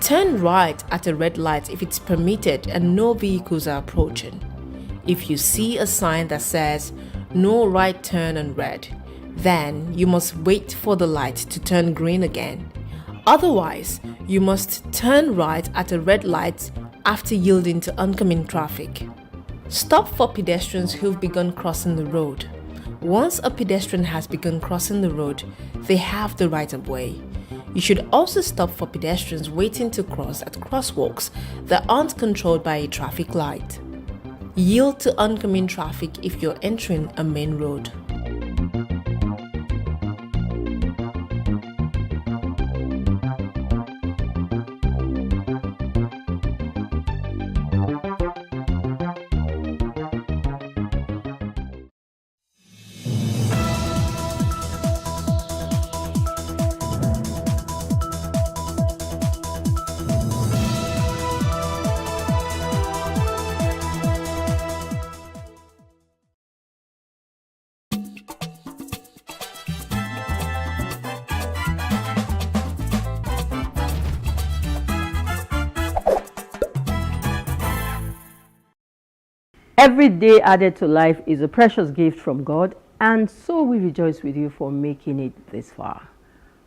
Turn right at a red light if it's permitted and no vehicles are approaching. If you see a sign that says "No right turn on red," then you must wait for the light to turn green again. Otherwise, you must turn right at a red light after yielding to oncoming traffic. Stop for pedestrians who've begun crossing the road. Once a pedestrian has begun crossing the road, they have the right of way. You should also stop for pedestrians waiting to cross at crosswalks that aren't controlled by a traffic light. Yield to oncoming traffic if you're entering a main road. Every day added to life is a precious gift from God, and so we rejoice with you for making it this far.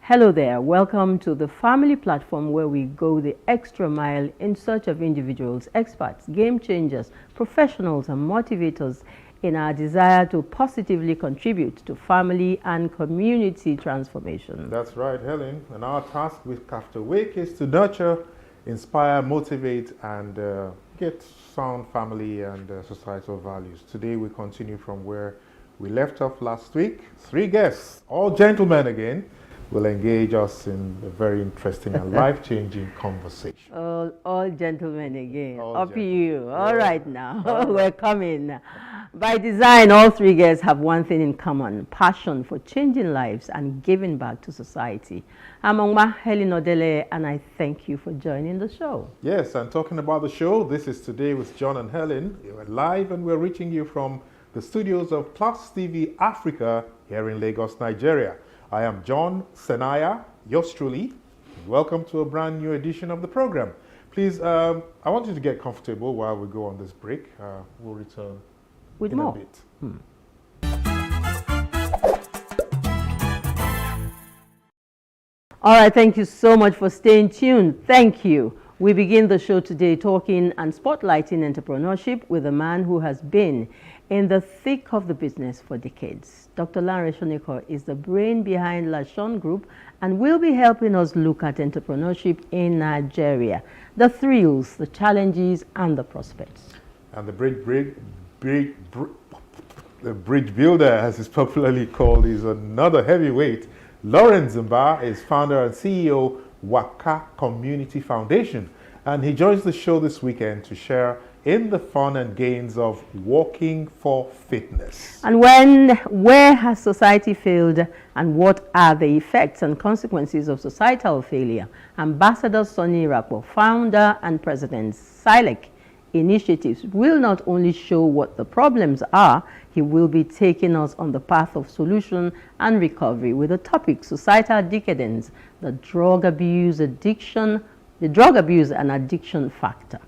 Hello there, welcome to the family platform where we go the extra mile in search of individuals, experts, game changers, professionals, and motivators in our desire to positively contribute to family and community transformation. That's right, Helen. And our task with After Wake is to nurture, inspire, motivate, and get sound family and societal values. Today we continue from where we left off last week. 3 guests, all gentlemen again, will engage us in a very interesting and life-changing conversation. All gentlemen again. All Up gentlemen. you. All Yeah. right now. All We're coming. By design, all 3 guests have one thing in common: passion for changing lives and giving back to society. I'm Ongma Helen Odele, and I thank you for joining the show. Yes, and talking about the show, this is Today with John and Helen. We're live and we're reaching you from the studios of Plus TV Africa here in Lagos, Nigeria. I am John Senaya, yours truly. Welcome to a brand new edition of the program. Please, I want you to get comfortable while we go on this break. We'll return With in more. a bit. All right, thank you so much for staying tuned. Thank you. We begin the show today talking and spotlighting entrepreneurship with a man who has been in the thick of the business for decades. Dr. Lanre Shonekan is the brain behind Lashon Group and will be helping us look at entrepreneurship in Nigeria, the thrills, the challenges, and the prospects. And the bridge builder, as is popularly called, is another heavyweight. Lawrence Zimba is founder and CEO Waka Community Foundation, and he joins the show this weekend to share in the fun and gains of walking for fitness. And where has society failed, and what are the effects and consequences of societal failure? Ambassador Sonny Rapo, founder and president, SILEC Initiatives, will not only show what the problems are, he will be taking us on the path of solution and recovery with the topic societal decadence, the drug abuse and addiction factor.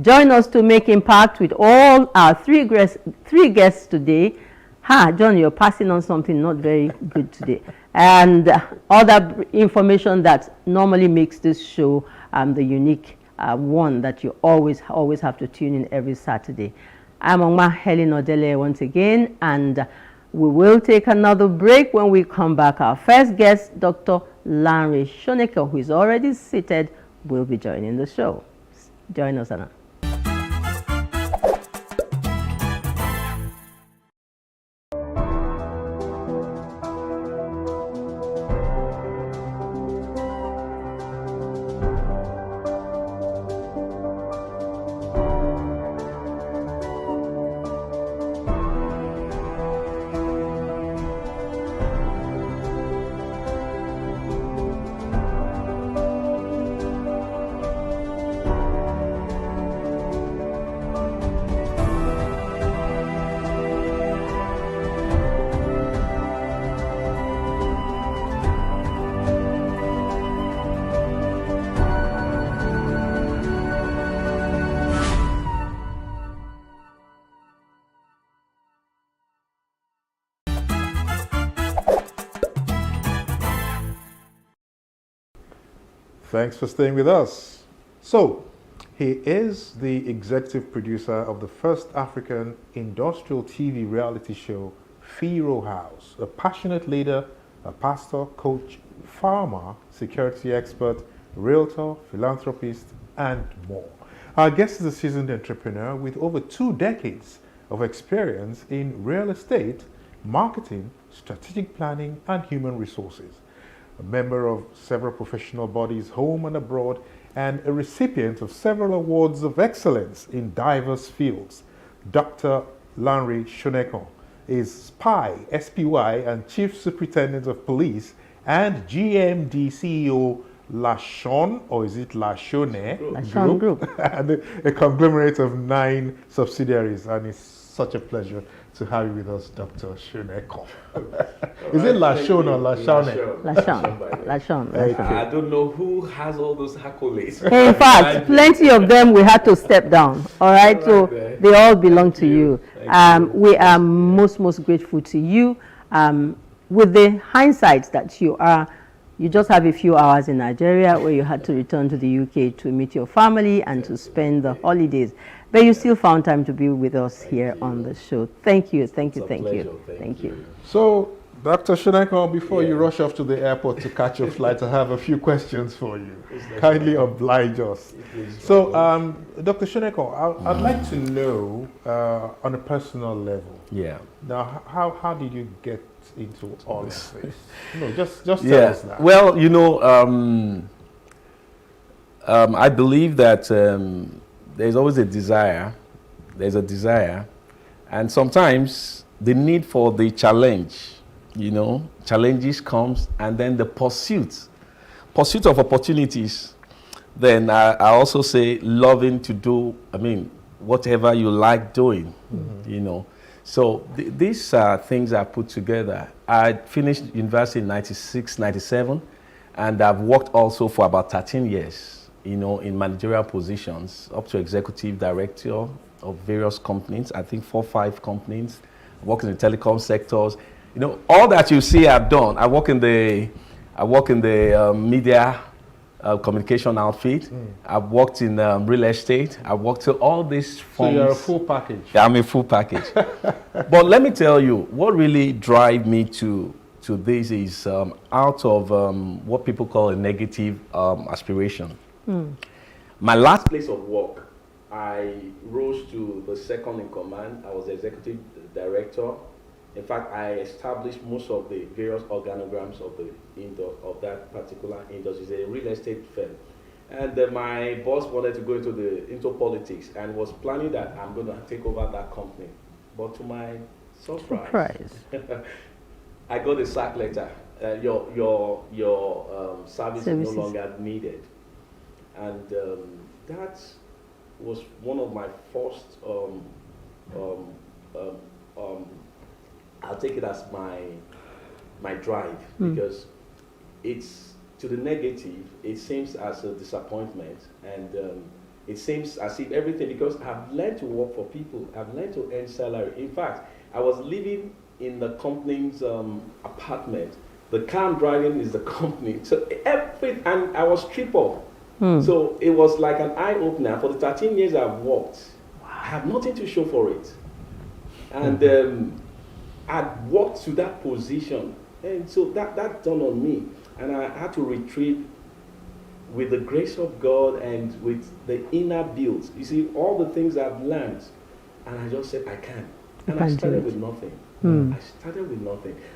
Join us to make impact with all our three guests today. John, you're passing on something not very good today. And other information that normally makes this show the unique one that you always have to tune in every Saturday. I'm Ongma Helen Odele once again, and we will take another break. When we come back, our first guest, Dr. Lanre Shonekan, who is already seated, will be joining the show. Join us, Anna. Thanks for staying with us. So, he is the executive producer of the first African industrial TV reality show, Pharaoh House, a passionate leader, a pastor, coach, farmer, security expert, realtor, philanthropist, and more. Our guest is a seasoned entrepreneur with over 2 decades of experience in real estate, marketing, strategic planning, and human resources. A member of several professional bodies home and abroad, and a recipient of several awards of excellence in diverse fields. Dr. Lanre Shonekon is SPY and Chief Superintendent of Police and GMD CEO Lashon, or is it Lashone? Lashon Group. And a conglomerate of 9 subsidiaries. And it's such a pleasure to have you with us, Dr. Shonekon. Is it Lashon or Lashone? Lashon. I don't know who has all those accolades. In fact, plenty of them we had to step down. All right, so they all belong to you. We are most grateful to you. With the hindsight that you just have a few hours in Nigeria where you had to return to the UK to meet your family and to spend the holidays. But you still found time to be with us here on the show. Thank you. Thank you. So, Dr. Shonekon, before you rush off to the airport to catch your flight, I have a few questions for you. Kindly oblige us. So, Dr. Shonekon, I'd like to know on a personal level. Yeah. Now, how did you get into all of this? Just tell us that. Well, I believe that there's always a desire. There's a desire. And sometimes the need for the challenge, challenges comes, and then the pursuit of opportunities. Then I also say loving to do, whatever you like doing, So these things are put together. I finished university in 96, 97, and I've worked also for about 13 years, in managerial positions, up to executive director of various companies, I think 4 or 5 companies. I work in the telecom sectors. All that you see I've done. I work in the media communication outfit. I've worked in real estate. I've worked in all these forms. So you're a full package. Yeah, I'm a full package. But let me tell you, what really drives me to this is out of what people call a negative aspiration. My last place of work, I rose to the second in command. I was the executive director. In fact, I established most of the various organograms of that particular industry. It's a real estate firm. And my boss wanted to go into politics and was planning that I'm going to take over that company. But to my surprise. I got a sack letter. Your service is no longer needed. And that was one of my first, I'll take it as my drive, because it's to the negative, it seems as a disappointment, and it seems as if everything, because I've learned to work for people, I've learned to earn salary. In fact, I was living in the company's apartment. The car I'm driving is the company. So and I was triple. So it was like an eye-opener. For the 13 years I've worked, I have nothing to show for it. And I'd walked to that position. And so that dawned on me. And I had to retrieve, with the grace of God and with the inner build, you see, all the things I've learned. And I just said, I can. And I started with nothing.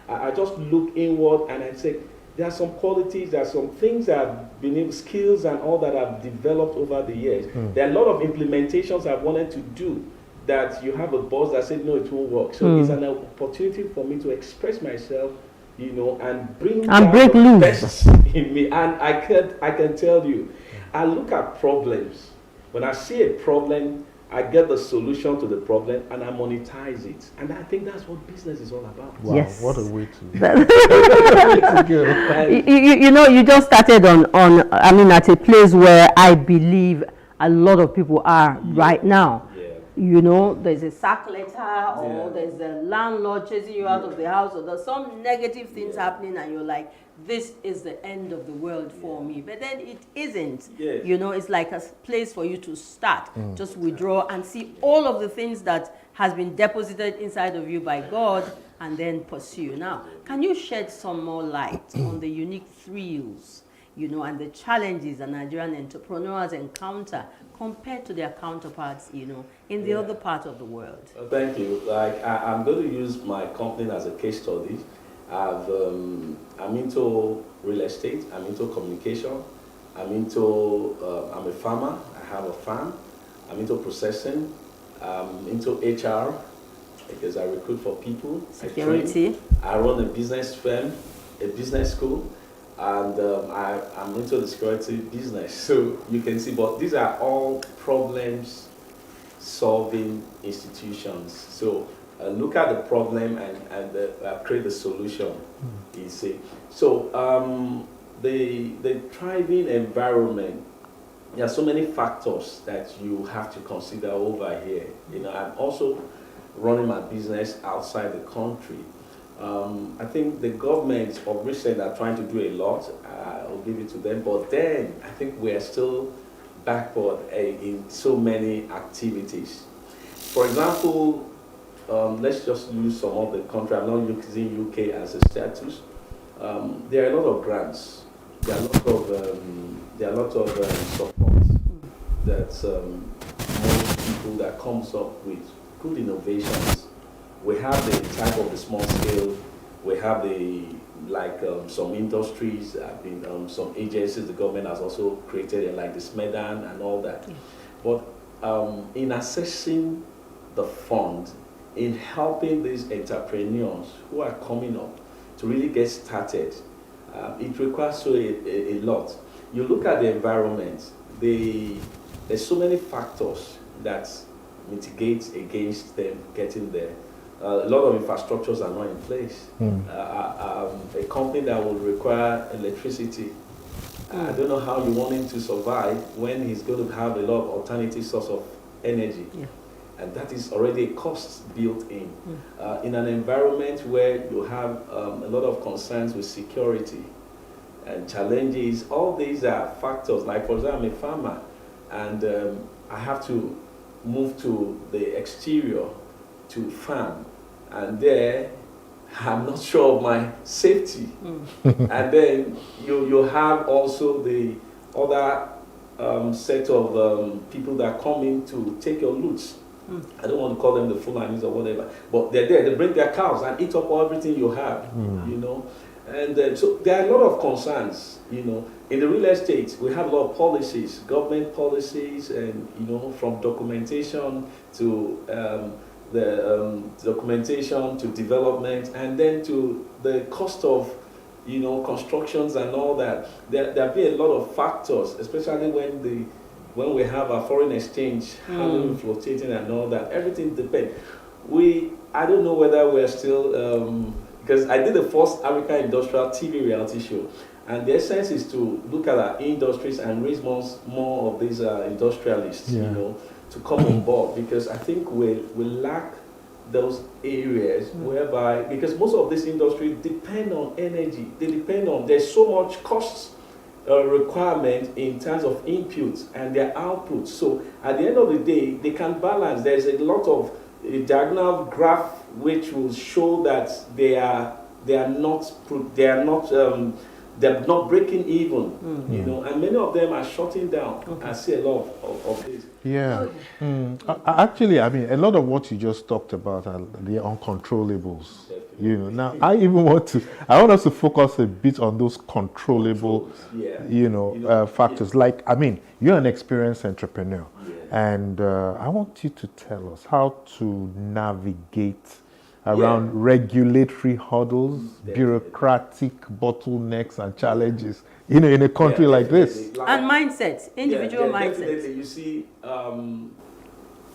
I just looked inward and I said, there are some qualities, there are some things that I've been able, skills and all that I've developed over the years. There are a lot of implementations I've wanted to do that you have a boss that said, no, it won't work. So it's an opportunity for me to express myself, and bring the best in me. And I can tell you, I look at problems. When I see a problem, I get the solution to the problem and I monetize it. And I think that's what business is all about. Wow, yes. What a way to you just started at a place where I believe a lot of people are right now. you know, there's a sack letter, or there's a landlord chasing you out of the house, or there's some negative things happening, and you're like, this is the end of the world for me. But then it isn't. You know, it's like a place for you to start. Just withdraw and see all of the things that has been deposited inside of you by God, and then pursue. Now, can you shed some more light on the unique thrills, you know, and the challenges that Nigerian entrepreneurs encounter compared to their counterparts, you know, in the other part of the world? Thank you. Like, I'm going to use my company as a case study. I'm into real estate, I'm into communication, I'm a farmer, I have a farm, I'm into processing, I'm into HR, because I recruit for people, security. I run a business firm, a business school, and I'm into the security business. So you can see, but these are all problems solving institutions. So look at the problem and create the solution, you see. So the thriving environment, there are so many factors that you have to consider over here. You know, I'm also running my business outside the country. I think the government of recent are trying to do a lot. I'll give it to them, but then I think we're still backward in so many activities. For example, let's just use some of the country. I'm not using UK as a status. There are a lot of grants. There are a lot of support that most people that comes up with good innovations. We have the type of the small scale. We have the some industries. Some agencies the government has also created, like the SMEDAN and all that. But in assessing the fund, in helping these entrepreneurs who are coming up to really get started, it requires a lot. You look at the environment, there's so many factors that mitigate against them getting there. A lot of infrastructures are not in place. A company that will require electricity, I don't know how you want him to survive when he's going to have a lot of alternative source of energy. And that is already a cost built in. In an environment where you have a lot of concerns with security and challenges, all these are factors. Like, for example, I'm a farmer, and I have to move to the exterior to farm, and there I'm not sure of my safety. And then you have also the other set of people that come in to take your loot. I don't want to call them the Fulanis or whatever, but they're there. They bring their cows and eat up everything you have, you know. And so there are a lot of concerns, you know. In the real estate, we have a lot of policies, government policies, and, you know, from documentation to documentation to development, and then to the cost of, you know, constructions and all that. There'll be a lot of factors, especially when we have a foreign exchange having fluctuating and all that. Everything depends. I don't know whether we're still, because I did the first African Industrial TV reality show, and the essence is to look at our industries and raise more of these industrialists, you know, to come on board, because I think we lack those areas whereby, because most of this industry depend on energy. They depend on, there's so much costs requirement in terms of inputs and their outputs. So at the end of the day, they can balance. There's a lot of diagonal graph which will show that they're not breaking even, you know, and many of them are shutting down. I see a lot of this. Yeah. Actually, I mean, a lot of what you just talked about are the uncontrollables. You know, now I want us to focus a bit on those controllable, you know, factors. Like, I mean, you're an experienced entrepreneur, and I want you to tell us how to navigate around regulatory hurdles, bureaucratic bottlenecks and challenges, you know, in a country like this. And mindsets, individual mindsets. Definitely. You see,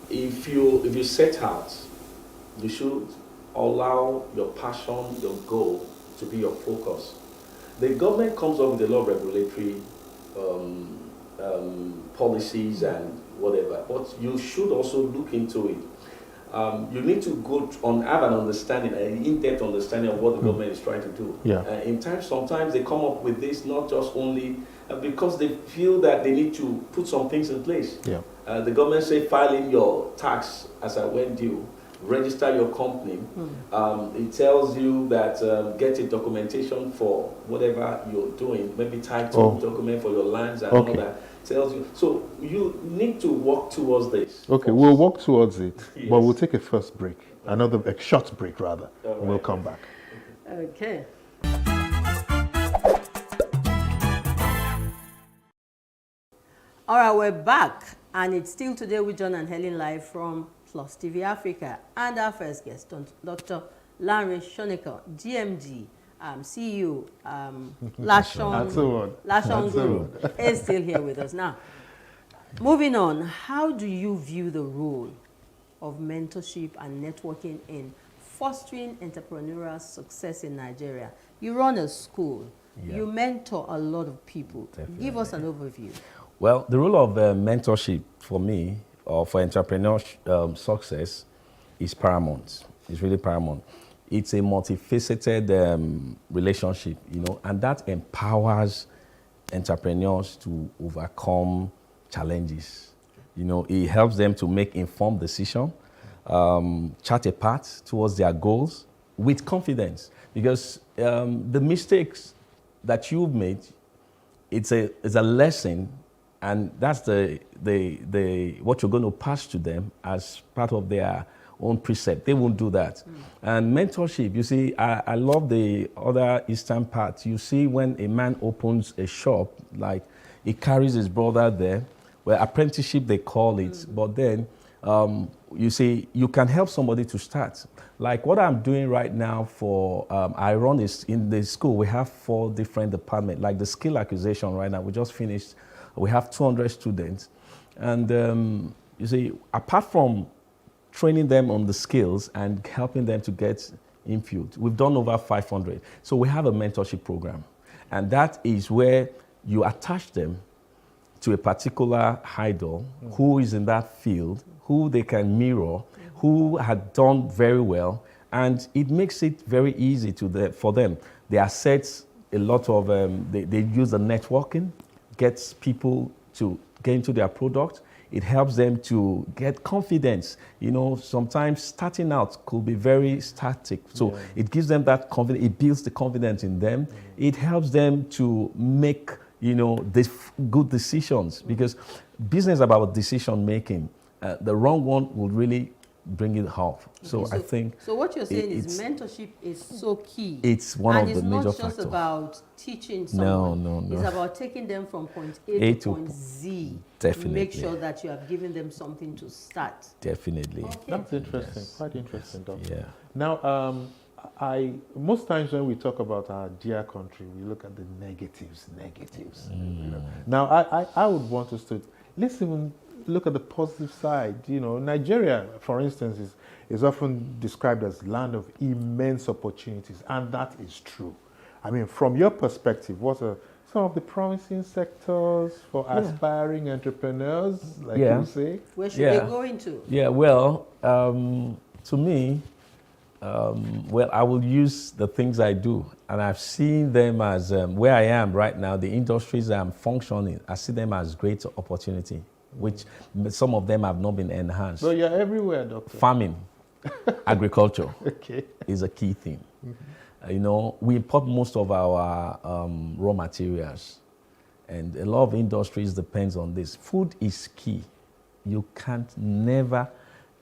if you set out, you should allow your passion, your goal to be your focus. The government comes up with a lot of regulatory policies and whatever. But you should also look into it. You need to have an understanding, an in-depth understanding of what the government is trying to do. Yeah. Sometimes they come up with this not just only because they feel that they need to put some things in place. Yeah. The government say file in your tax as at when due, register your company. It tells you that get a documentation for whatever you're doing, maybe title document for your lands and all that. Tells you. So you need to work towards this. Okay, we'll work towards it, Yes. but we'll take a first break, a short break rather, and we'll come back. Okay. All right, we're back, and it's still today with John and Helen live from Plus TV Africa, and our first guest, Dr. Lanre Shonekan, GMD, CEO, Lashon Group, is still here with us now. Moving on, how do you view the role of mentorship and networking in fostering entrepreneurial success in Nigeria? You run a school. Yeah. You mentor a lot of people. Definitely. Give us an overview. Well, the role of mentorship for me, or for entrepreneurial success, is paramount. It's really paramount. It's a multifaceted relationship, and that empowers entrepreneurs to overcome challenges. It helps them to make informed decisions, chart a path towards their goals with confidence. Because the mistakes that you've made, it's a lesson, and that's what you're going to pass to them as part of their own precept. They won't do that. And mentorship, you see, I love the other eastern part. You see, when a man opens a shop, like he carries his brother there, well, apprenticeship they call it, but then you see, you can help somebody to start. Like what I'm doing right now for, I run this in the school, we have 4 different departments, like the skill acquisition right now, we just finished, we have 200 students. And you see, apart from training them on the skills and helping them to get infield, we've done over 500. So we have a mentorship program. And that is where you attach them to a particular idol who is in that field, who they can mirror, who had done very well, and it makes it very easy for them. They assess a lot of, they use the networking, gets people to get into their product. It helps them to get confidence. Sometimes starting out could be very static. So it gives them that confidence, it builds the confidence in them. It helps them to make good decisions, because business is about decision making. The wrong one will really bring it off. So I think. So what you're saying is mentorship is so key. It's one of the major factors. And it's not just about teaching someone. No. It's about taking them from point A to point Z. Definitely. Make sure that you have given them something to start. Definitely. Okay. That's interesting. Yes. Quite interesting, Doctor. Yeah. Now, most times when we talk about our dear country, we look at the negatives. Now, I would want us to, let's even look at the positive side. Nigeria, for instance, is often described as land of immense opportunities, and that is true. I mean, from your perspective, what are some of the promising sectors for aspiring entrepreneurs, like you say? Where should they go into? Yeah, well, to me, I will use the things I do, and I've seen them as where I am right now, the industries I'm functioning, I see them as great opportunity, which some of them have not been enhanced. So you're everywhere, Doctor. Farming, agriculture is a key thing. We import most of our raw materials, and a lot of industries depends on this. Food is key. You can't never.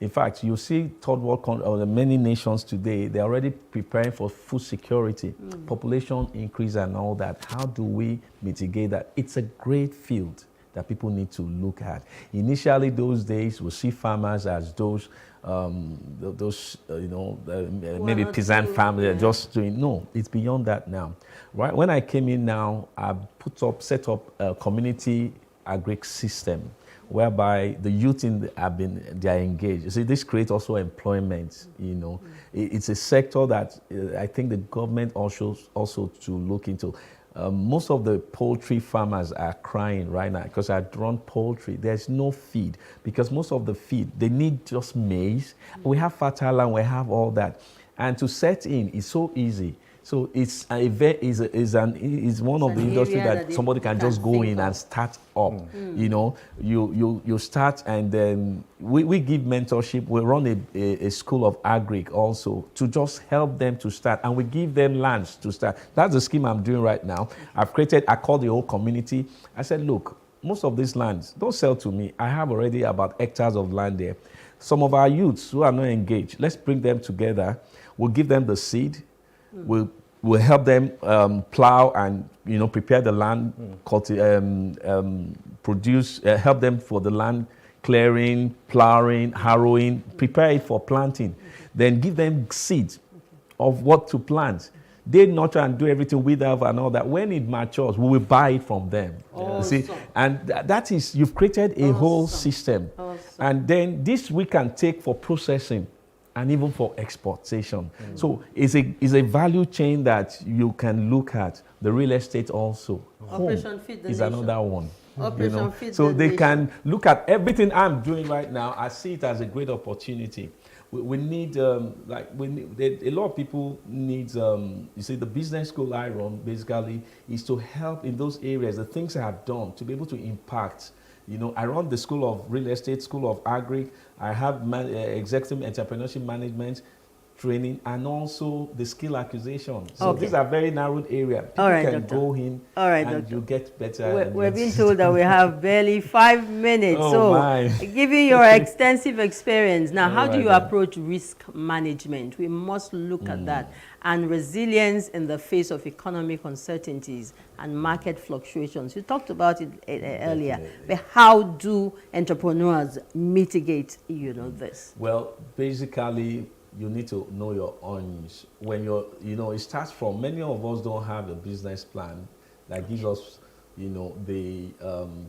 In fact, you see third world countries, many nations today, they're already preparing for food security, population increase and all that. How do we mitigate that? It's a great field that people need to look at. Initially, those days, we see farmers as those maybe peasant family just doing. No, it's beyond that now. Right? When I came in now, I set up a community agri system, whereby the youth they are engaged. You see, this creates also employment. It's a sector that I think the government also to look into. Most of the poultry farmers are crying right now because I run poultry. There's no feed because most of the feed, they need just maize. We have fertile land, we have all that. And to set in is so easy. So it's one of the industries that somebody can just go in and start up. You know, you start, and then we give mentorship. We run a school of agric also to just help them to start, and we give them lands to start. That's the scheme I'm doing right now. I called the whole community. I said, look, most of these lands, don't sell to me. I have already about hectares of land there. Some of our youths who are not engaged, let's bring them together. We'll give them the seed. We'll help them plow and prepare the land, produce, help them for the land clearing, plowing, harrowing, prepare it for planting. Then give them seeds of what to plant. They nurture and do everything with us and all that. When it matures, we will buy it from them. Awesome. See, and that is, you've created a whole system. Awesome. And then this we can take for processing and even for exportation. So it's a value chain that you can look at. The real estate also. Operation Feed the is Nation. another one. Operation Feed So the they Nation. can look at everything I'm doing right now. I see it as a great opportunity. We need, a lot of people need, you see, the business school I run basically is to help in those areas, the things I have done, to be able to impact. I run the School of Real Estate, School of Agric. I have executive entrepreneurship management training, and also the skill acquisition. So these are very narrowed areas. People can go in and Doctor. you get better. We're being told that we have barely 5 minutes. Given your extensive experience, now how do you approach risk management? We must look at that. And resilience in the face of economic uncertainties and market fluctuations. You talked about it earlier. But how do entrepreneurs mitigate, this? Well, basically, you need to know your onions. When it starts from, many of us don't have a business plan that gives us, the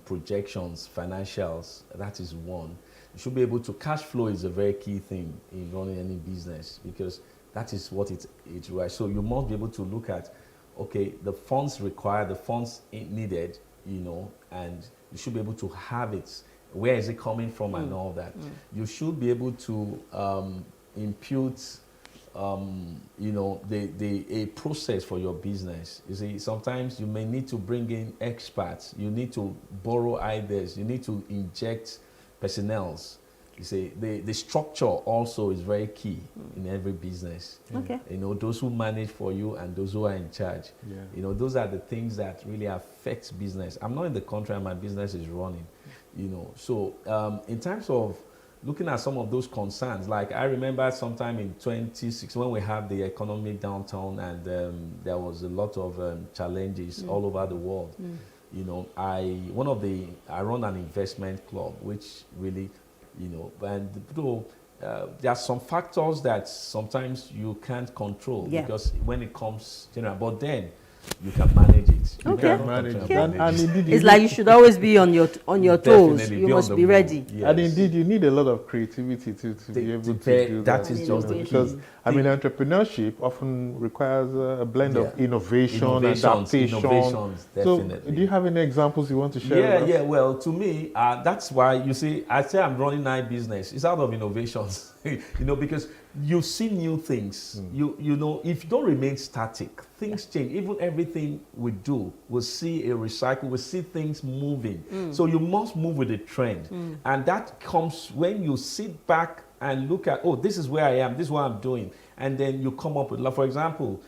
projections, financials. That is one. You should be able to, cash flow is a very key thing in running any business, because that is what it's right. So you must be able to look at, okay, the funds required, the funds needed, and you should be able to have it. Where is it coming from and all that? You should be able to impute, a process for your business. You see, sometimes you may need to bring in experts. You need to borrow ideas. You need to inject personnels. You see, the structure also is very key in every business. Okay. Those who manage for you and those who are in charge. Yeah. Those are the things that really affect business. I'm not in the country and my business is running. So in terms of looking at some of those concerns, like I remember sometime in 2016 when we had the economic downturn and there was a lot of challenges all over the world. I run an investment club, which really, and there are some factors that sometimes you can't control because when it comes general, but then you can manage it. You can manage it. And indeed, it's like you should always be on your toes. You must be ready. Yes. And indeed, you need a lot of creativity to be able to do that. That is just the key. Because entrepreneurship often requires a blend of innovation, adaptation. Innovations, definitely. So, do you have any examples you want to share with us? Yeah. Well, to me, that's why you see, I say I'm running my business. It's out of innovations, because you see new things. If you don't remain static, things change. Even everything we do, we'll see a recycle, we'll see things moving. So you must move with the trend. And that comes when you sit back and look at, this is where I am, this is what I'm doing. And then you come up with, like, for example,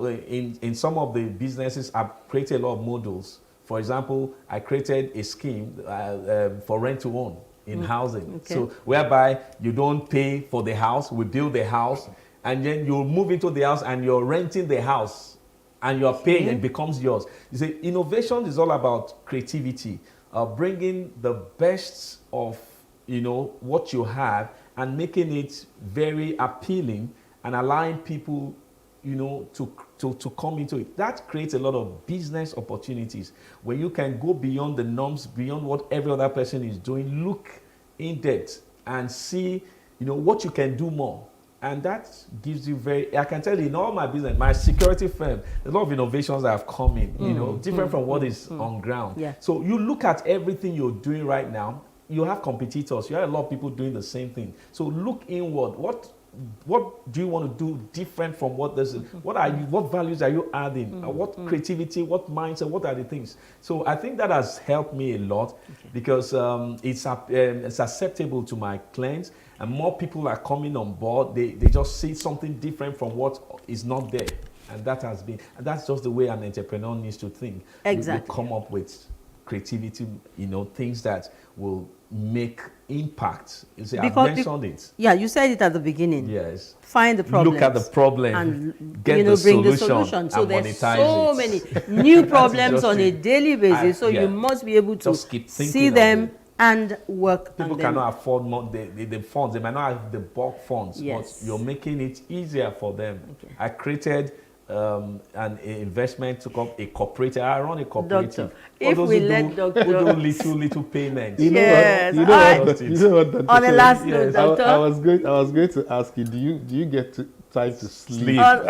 in some of the businesses, I've created a lot of models. For example, I created a scheme for rent to own in housing. Okay. So whereby you don't pay for the house, we build the house, and then you move into the house and you're renting the house and you're paying, it becomes yours. You see, innovation is all about creativity, bringing the best of what you have and making it very appealing and allowing people to come into it. That creates a lot of business opportunities where you can go beyond the norms, beyond what every other person is doing, look in depth and see what you can do more And that gives you I can tell you in all my business, my security firm, a lot of innovations that have come in, you know, different from what is on ground. Yeah. So you look at everything you're doing right now, you have competitors, you have a lot of people doing the same thing. So look inward. What do you want to do different from what this is? What values are you adding? What creativity, what mindset, what are the things? So I think that has helped me a lot because it's acceptable to my clients, and more people are coming on board. They just see something different from what is not there. And that's just the way an entrepreneur needs to think. Exactly. We come up with creativity, you know, things that will make impact. You see, I've mentioned it. Yeah, you said it at the beginning. Yes. Find the problem. Look at the problem and get bring the the solution. So and there's monetize so it. many new problems on a daily basis. So yeah. you must be able to Just keep thinking see of them it. and work People on them. cannot afford the funds. They might not have the bulk funds, Yes. but you're making it easier for them. Okay. I created an investment, took up a cooperative. I run a cooperative. Doctor, if we let Doctor do little payments. You know yes, what? You know what? On the last note, Doctor. I was going to ask you. Do you get time to sleep? On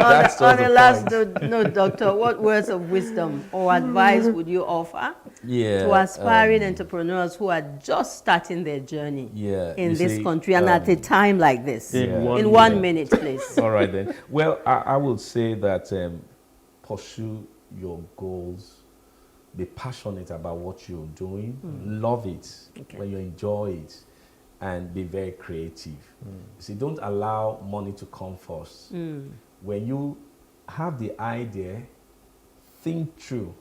the last note, Doctor, what words of wisdom or advice would you offer to aspiring entrepreneurs who are just starting their journey in this country and at a time like this? In 1 minute, please. All right then. Well, I will say that pursue your goals. Be passionate about what you're doing. Love it when you enjoy it. And be very creative. See, don't allow money to come first. When you have the idea, think through.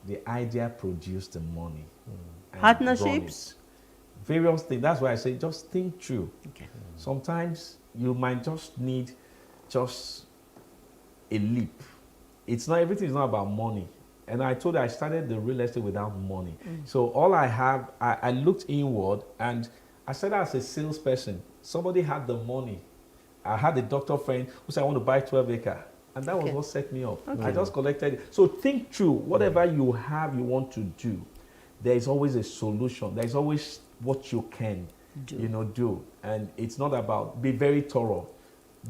The idea produce the money. Partnerships? Various things. That's why I say just think through. Sometimes you might just need just a leap. Everything is not about money. And I told you I started the real estate without money. So all I have, I looked inward and I started as a salesperson. Somebody had the money. I had a doctor friend who said, I want to buy 12 acres. And that was what set me up. I just collected it. So think through whatever you have, you want to do. There is always a solution. There is always what you can do. And it's not about, be very thorough.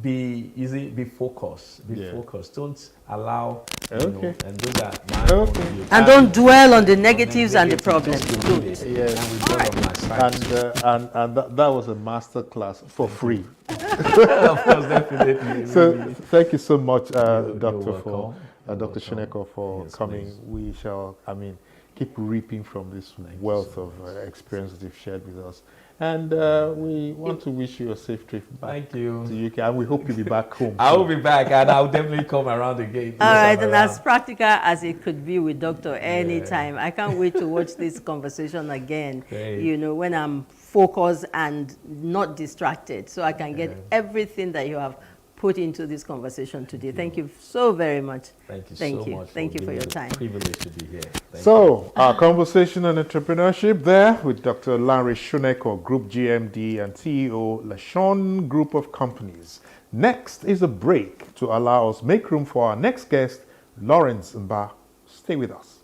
Be easy, be focused. Be focused. Don't allow, and those are my view. And don't dwell on the negatives and the problems. And that was a master class for free. Of course, definitely. So thank you so much, Dr. Shuneko, for coming. We shall, keep reaping from this wealth of experience that you've shared with us. And we want to wish you a safe trip back to UK. And we hope you'll be back home. I will be back, and I'll definitely come around again. All right, and as practical as it could be with Doctor anytime. I can't wait to watch this conversation again, when I'm focused and not distracted, so I can get everything that you have put into this conversation today. Thank you so very much. Thank you so much. Thank you for your time. Privilege to be here. Our conversation on entrepreneurship there with Dr. Lanre Shuneko, Group GMD and CEO, Lashon Group of Companies. Next is a break to allow us make room for our next guest, Lawrence Mba. Stay with us.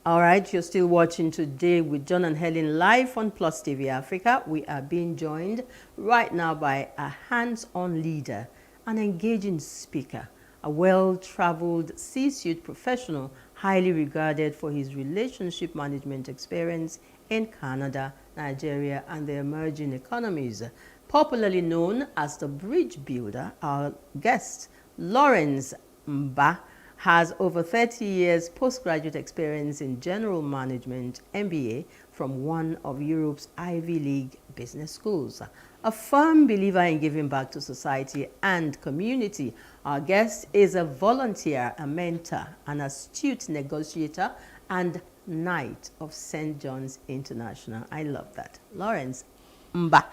All right, you're still watching Today with John and Helen live on Plus TV Africa. We are being joined right now by a hands-on leader, an engaging speaker, a well-traveled C-suite professional, highly regarded for his relationship management experience in Canada, Nigeria, and the emerging economies. Popularly known as the Bridge Builder, our guest, Lawrence Mba, has over 30 years postgraduate experience in general management, MBA, from one of Europe's Ivy League business schools. a firm believer in giving back to society and community. Our guest is a volunteer, a mentor, an astute negotiator, and Knight of St. John's International. I love that. Lawrence Mba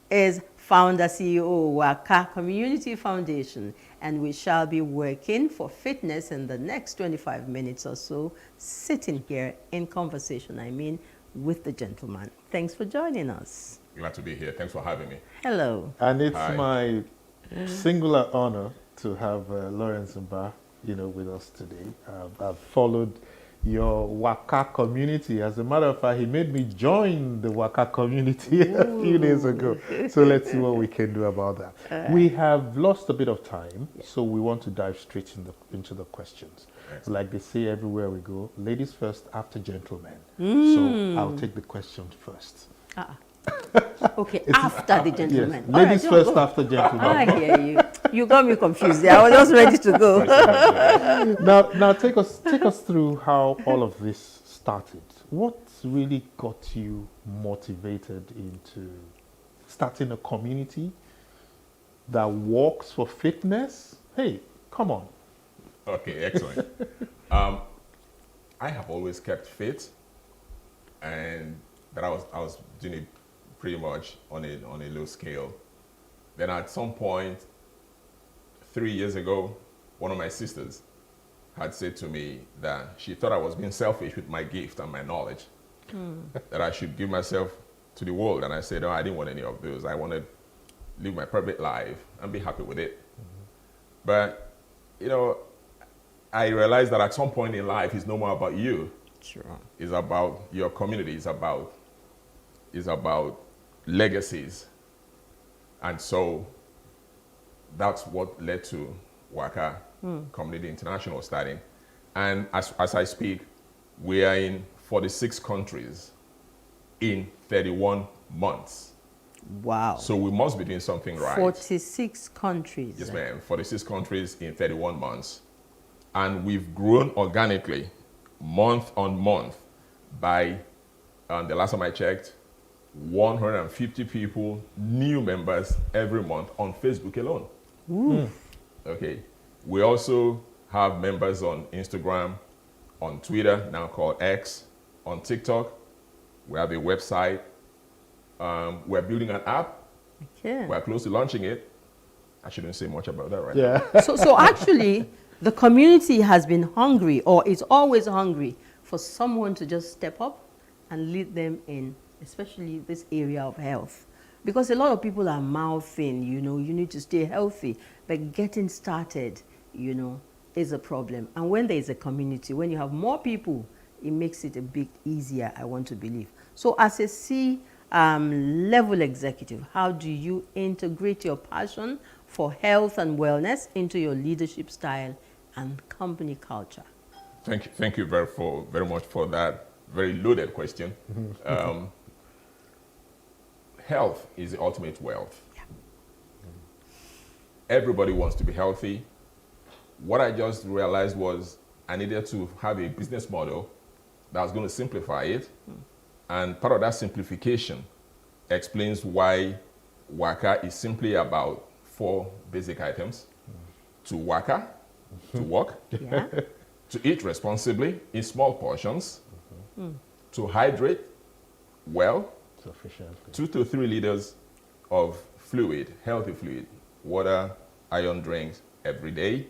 is founder CEO Waka Community Foundation, and we shall be working for fitness in the next 25 minutes or so, sitting here in conversation, with the gentleman. Thanks for joining us. Glad to be here. Thanks for having me. Hello. And it's Hi. my singular honor to have Lawrence Mba, with us today. I've followed your Waka community. As a matter of fact, he made me join the Waka community a few days ago. So let's see what we can do about that. We have lost a bit of time, so we want to dive straight into the questions. Like they say everywhere we go, ladies first, after gentlemen. So I'll take the question first. Okay, after the gentleman. Yes. Ladies first, after gentlemen. I hear you. You got me confused there. I was just ready to go. Now take us through how all of this started. What really got you motivated into starting a community that works for fitness? Hey, come on. Okay, excellent. I have always kept fit, and that I was doing it pretty much on a low scale. Then at some point, 3 years ago, one of my sisters had said to me that she thought I was being selfish with my gift and my knowledge, that I should give myself to the world. And I said, no, I didn't want any of those. I wanted to live my private life and be happy with it. But, I realized that at some point in life, it's no more about you. Sure. It's about your community. It's about legacies. And so that's what led to Waka Community International starting. And as I speak, we are in 46 countries in 31 months. Wow. So we must be doing something right. 46 countries. Yes, ma'am. 46 countries in 31 months. And we've grown organically, month on month, by, the last time I checked, 150 people, new members every month on Facebook alone. Okay. We also have members on Instagram, on Twitter, now called X, on TikTok. We have a website. We're building an app. Okay. We're close to launching it. I shouldn't say much about that right now. So actually, the community has been hungry, or is always hungry, for someone to just step up and lead them in, especially this area of health. Because a lot of people are mouthing, you need to stay healthy, but getting started, is a problem. And when there is a community, when you have more people, it makes it a bit easier, I want to believe. So as a C-level executive, how do you integrate your passion for health and wellness into your leadership style and company culture? Thank you very much for that very loaded question. Health is the ultimate wealth. Yeah. Everybody wants to be healthy. What I just realized was I needed to have a business model that was going to simplify it. And part of that simplification explains why Waka is simply about 4 basic items. To Waka, to walk, to eat responsibly in small portions, to hydrate well, sufficiently, 2 to 3 liters of fluid, healthy fluid, water, iron drinks every day,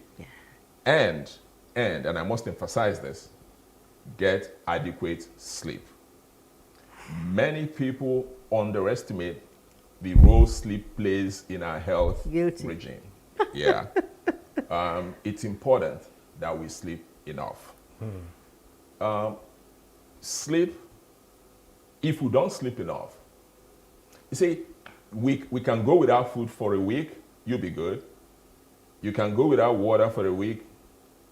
and I must emphasize this, get adequate sleep. Many people underestimate the role sleep plays in our health regime. Yeah. It's important that we sleep enough. Sleep, if we don't sleep enough, you see, we can go without food for a week, you'll be good. You can go without water for a week,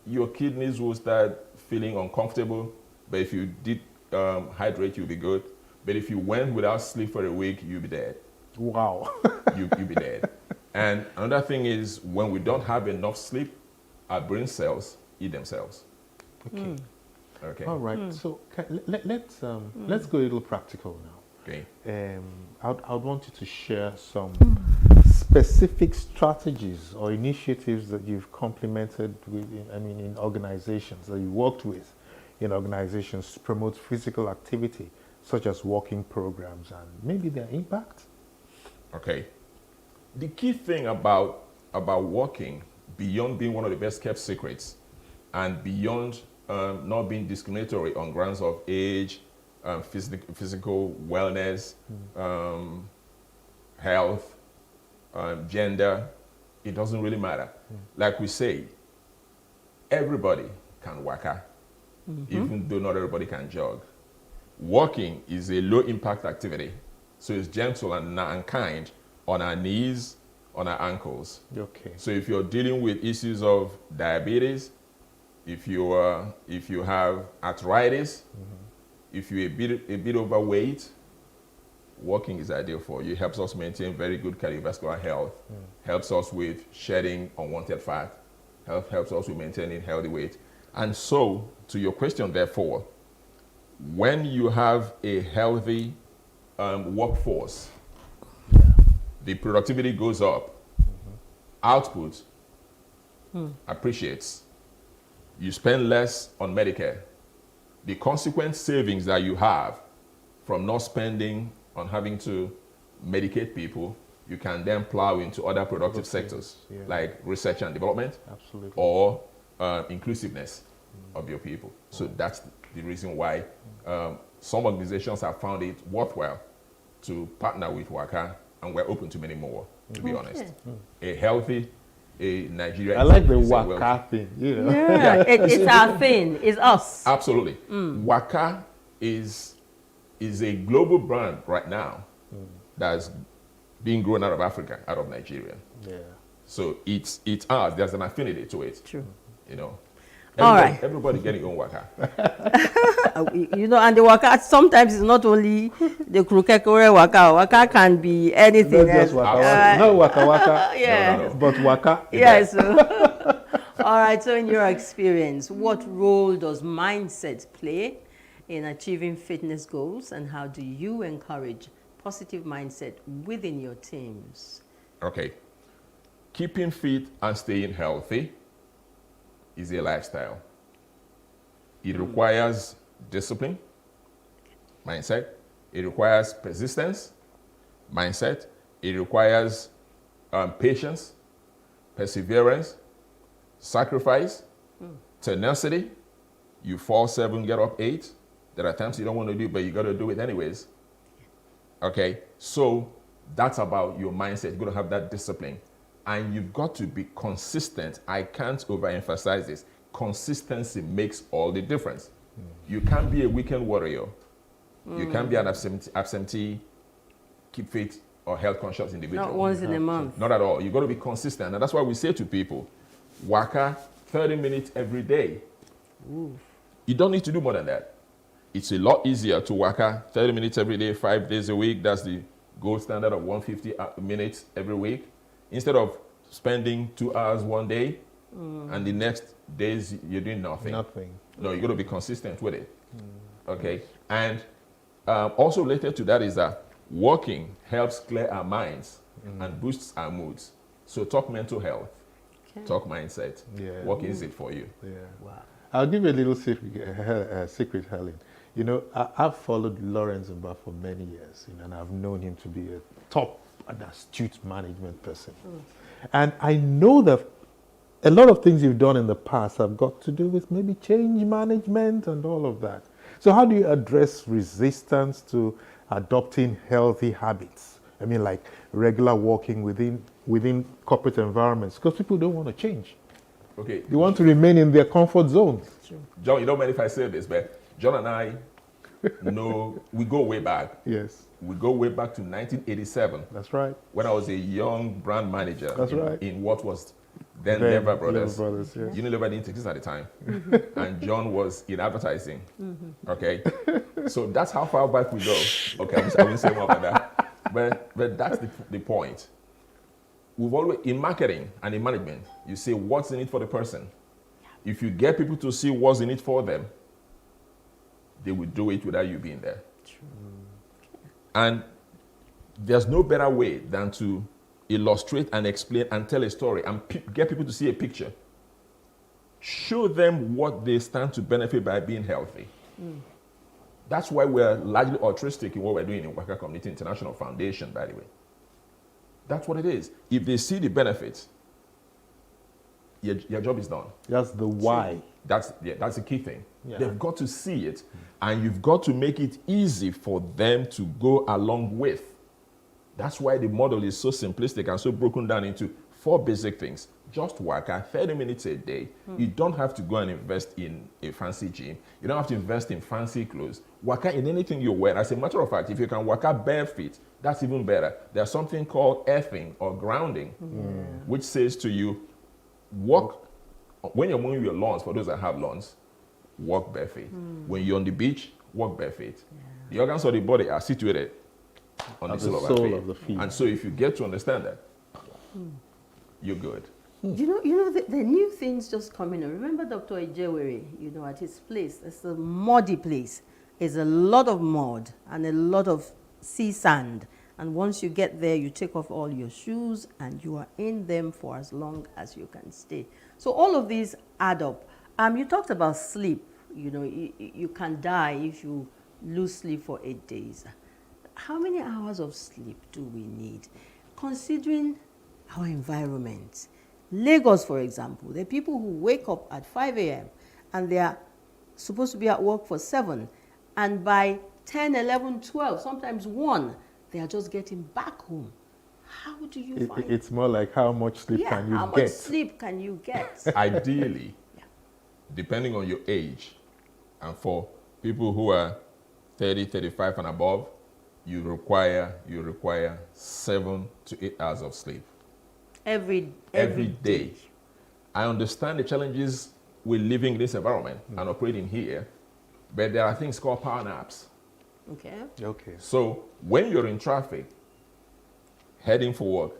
your kidneys will start feeling uncomfortable, but if you did hydrate, you'll be good. But if you went without sleep for a week, you'll be dead. Wow. You'll be dead. And another thing is, when we don't have enough sleep, our brain cells eat themselves. Okay. Okay. All right. So let's go a little practical now. Okay. I'd want you to share some specific strategies or initiatives that you've complemented with, in organizations that you worked with in organizations to promote physical activity, such as walking programs, and maybe their impact. Okay. The key thing about walking, beyond being one of the best kept secrets, and beyond not being discriminatory on grounds of age, physical wellness, health, gender, it doesn't really matter. Like we say, everybody can waka, even though not everybody can jog. Walking is a low impact activity, so it's gentle and kind on our knees, on our ankles. Okay. So if you're dealing with issues of diabetes, if you have arthritis, if you're a bit overweight, walking is ideal for you. It helps us maintain very good cardiovascular health, helps us with shedding unwanted fat, helps us with maintaining healthy weight. And so, to your question, therefore, when you have a healthy workforce, the productivity goes up, output appreciates, you spend less on Medicare. The consequent savings that you have from not spending on having to medicate people, you can then plow into other productive sectors, like research and development, or inclusiveness of your people. So that's the reason why some organizations have found it worthwhile to partner with WACA, and we're open to many more, to be honest. A healthy, a Nigeria. I like the WACA thing, you know. Yeah, it's our thing. It's us. Absolutely. WACA is a global brand right now that's being grown out of Africa, out of Nigeria. Yeah. So it's ours. There's an affinity to it. True. You know. All right. Everybody getting own waka. You know, and the waka sometimes it's not only the krukekore waka. Waka can be anything Not just waka. No waka waka. Yeah. No. But waka. Yes. Yeah, all right. So, in your experience, what role does mindset play in achieving fitness goals, and how do you encourage positive mindset within your teams? Okay. Keeping fit and staying healthy is a lifestyle. It requires discipline, mindset. It requires persistence, mindset. It requires patience, perseverance, sacrifice, tenacity. You fall 7, get up 8. There are times you don't want to do it, but you got to do it anyways. Okay? So that's about your mindset. You've got to have that discipline. And you've got to be consistent. I can't overemphasize this. Consistency makes all the difference. You can't be a weekend warrior. You can't be an absentee, keep fit, or health conscious individual. Not once in a month. Not at all. You've got to be consistent. And that's why we say to people, waka 30 minutes every day. Ooh. You don't need to do more than that. It's a lot easier to waka 30 minutes every day, 5 days a week. That's the gold standard of 150 minutes every week. Instead of spending 2 hours one day and the next days you're doing nothing. No, you got to be consistent with it. Okay? And also related to that is that walking helps clear our minds and boosts our moods. So talk mental health, talk mindset. Yeah. Walking is it for you. Yeah. Wow. I'll give you a little secret, Helen. You know, I've followed Lawrence Mba for many years, you know, and I've known him to be a top and astute management person. And I know that a lot of things you've done in the past have got to do with maybe change management and all of that. So how do you address resistance to adopting healthy habits? I mean, like regular walking within corporate environments, because people don't want to change. Okay. They want to remain in their comfort zones. John, you don't mind if I say this, but John and I know, we go way back. Yes. We go way back to 1987. That's right. When I was a young brand manager. That's right. In what was then Lever Brothers. Lever Brothers, yes. Unilever didn't exist at the time. And John was in advertising. Okay? So that's how far back we go. Okay, I won't say more about that. But that's the point. We've always, in marketing and in management, you say what's in it for the person. If you get people to see what's in it for them, they will do it without you being there. And there's no better way than to illustrate and explain and tell a story and get people to see a picture. Show them what they stand to benefit by being healthy. That's why we're largely altruistic in what we're doing in Waka Community International Foundation, by the way. That's what it is. If they see the benefits, your job is done. That's the why. That's the key thing. Yeah. They've got to see it, and you've got to make it easy for them to go along with. That's why the model is so simplistic and so broken down into 4 basic things. Just Waka 30 minutes a day. You don't have to go and invest in a fancy gym. You don't have to invest in fancy clothes. Waka in anything you wear. As a matter of fact, if you can Waka bare feet, that's even better. There's something called earthing or grounding, which says to you, walk, when you're mowing your lawns, for those that have lawns, walk bare feet. When you're on the beach, walk bare feet. The organs of the body are situated on the sole of the feet. And so if you get to understand that, you're good. You know, the new things just coming in. Remember Dr. Ejewere, at his place, it's a muddy place. It's a lot of mud and a lot of sea sand. And once you get there, you take off all your shoes and you are in them for as long as you can stay. So all of these add up. You talked about sleep. You can die if you lose sleep for 8 days. How many hours of sleep do we need? Considering our environment. Lagos, for example, there are people who wake up at 5 a.m. and they are supposed to be at work for 7. And by 10, 11, 12, sometimes 1, they are just getting back home. How do you find it? It's more like how much sleep can you get? How much sleep can you get? Ideally, depending on your age, and for people who are 30, 35 and above, you require 7 to 8 hours of sleep. Every day. I understand the challenges with living in this environment and operating here, but there are things called power naps. Okay. So when you're in traffic, heading for work,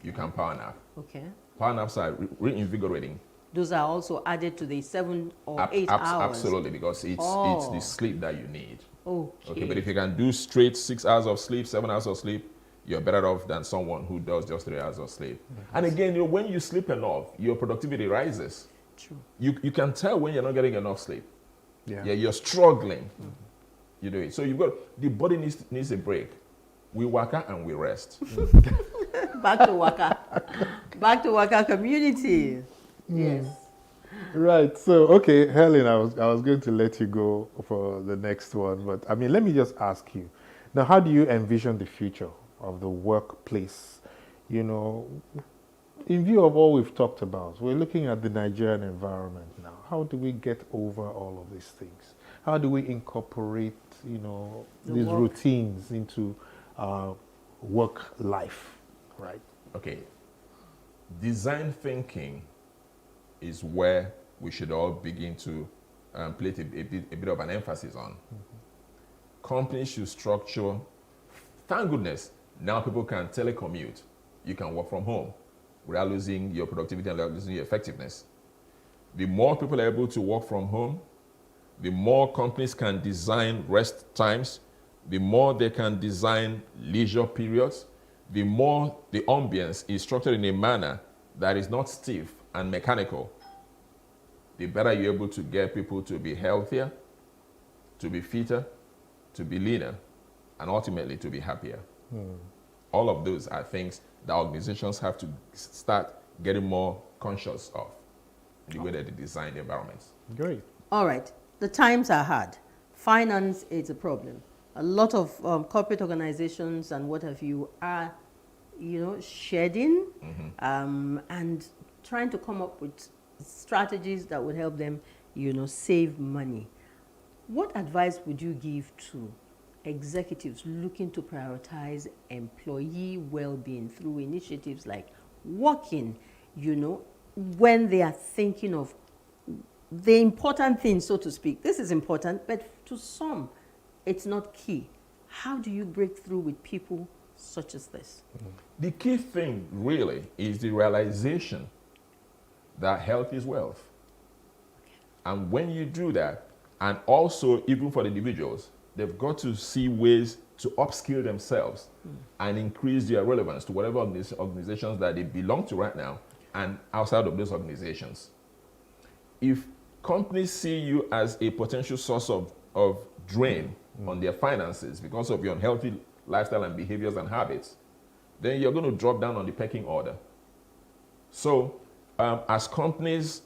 you can power nap. Okay. Power naps are reinvigorating. Those are also added to the 7 or 8 hours? Absolutely, because it's the sleep that you need. Okay. But if you can do straight 6 hours of sleep, 7 hours of sleep, you're better off than someone who does just 3 hours of sleep. And again, when you sleep enough, your productivity rises. True. You can tell when you're not getting enough sleep. You're struggling. You do it. So the body needs a break. We Waka and we rest. Back to Waka. Back to Waka community. Yes. Right. So, okay, Helen, I was going to let you go for the next one, but let me just ask you. Now, how do you envision the future of the workplace? In view of all we've talked about, we're looking at the Nigerian environment now. How do we get over all of these things? How do we incorporate, these routines into work life, right? Okay. Design thinking is where we should all begin to place a bit of an emphasis on. Companies should structure, thank goodness, now people can telecommute. You can work from home without losing your productivity and without losing your effectiveness. The more people are able to work from home, the more companies can design rest times, the more they can design leisure periods, the more the ambience is structured in a manner that is not stiff and mechanical, the better you're able to get people to be healthier, to be fitter, to be leaner, and ultimately to be happier. All of those are things that organizations have to start getting more conscious of in the way that they design the environments. Great. All right. The times are hard. Finance is a problem. A lot of corporate organizations and what have you are, shedding and trying to come up with strategies that would help them, save money. What advice would you give to executives looking to prioritize employee well-being through initiatives like walking, when they are thinking of the important things, so to speak? This is important, but to some, it's not key. How do you break through with people such as this? The key thing really is the realization that health is wealth. And when you do that, and also even for the individuals, they've got to see ways to upskill themselves and increase their relevance to whatever organizations that they belong to right now and outside of those organizations. If companies see you as a potential source of drain on their finances because of your unhealthy lifestyle and behaviors and habits, then you're going to drop down on the pecking order. So as companies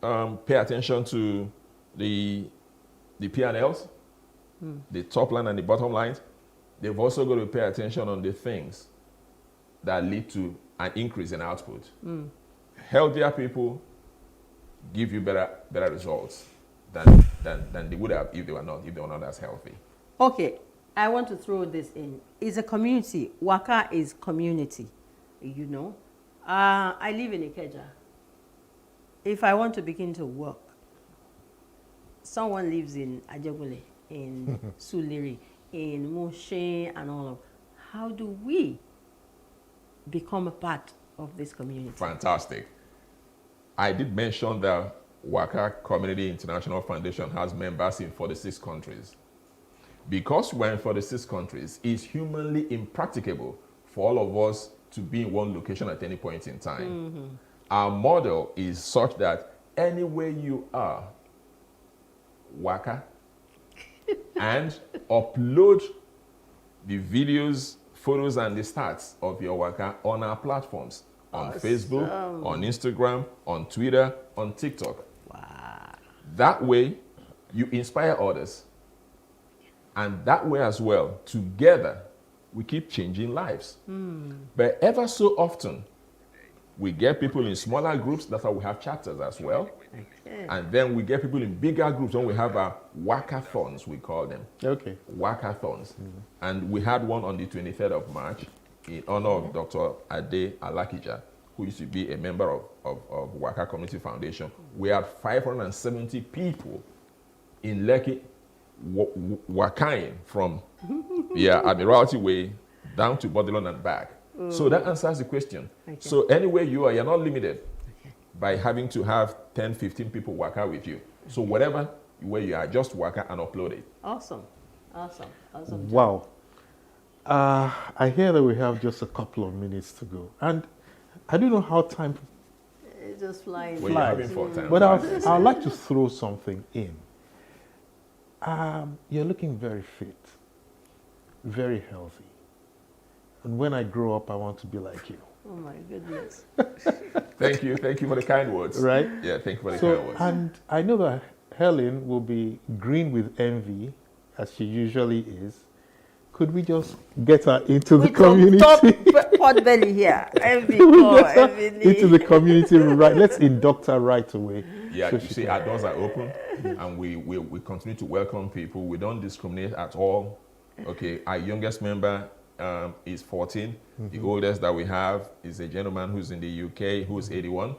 pay attention to the P&Ls, the top line and the bottom lines, they've also got to pay attention on the things that lead to an increase in output. Healthier people give you better results than they would have if they were not as healthy. Okay, I want to throw this in. It's a community. Waka is community, you know. I live in Ikeja. If I want to begin to work, someone lives in Ajagule, in Suliri, in Moshe, and all of. How do we become a part of this community? Fantastic. I did mention that Waka Community International Foundation has members in 46 countries. Because we're in 46 countries, it's humanly impracticable for all of us to be in one location at any point in time. Our model is such that anywhere you are, Waka, and upload the videos, photos, and the stats of your Waka on our platforms, on Facebook, on Instagram, on Twitter, on TikTok. Wow. That way, you inspire others. And that way as well, together, we keep changing lives. But ever so often, we get people in smaller groups. That's how we have chapters as well. Okay. And then we get people in bigger groups when we have our Wakathons, we call them. Okay. Wakathons. And we had one on the 23rd of March in honor of Dr. Ade Alakija, who used to be a member of Waka Community Foundation. We had 570 people in Lekki Wakaing from Admiralty Way down to Bodilon and back. So that answers the question. Okay. So anywhere you are, you're not limited by having to have 10, 15 people Waka with you. So whatever where you are, just Waka and upload it. Awesome. Awesome. Awesome. Wow. I hear that we have just a couple of minutes to go. And I don't know how time it's just flying. Well, you're having fun time. But I'd like to throw something in. You're looking very fit, very healthy. And when I grow up, I want to be like you. Oh my goodness. Thank you for the kind words. Right? Yeah, thank you for the kind words. And I know that Helen will be green with envy, as she usually is. Could we just get her into the community? Top pot belly here. Envy, into the community, right? Let's induct her right away. Yeah, so you see, our doors are open, and we continue to welcome people. We don't discriminate at all. Okay, our youngest member is 14. The oldest that we have is a gentleman who's in the UK, who's 81.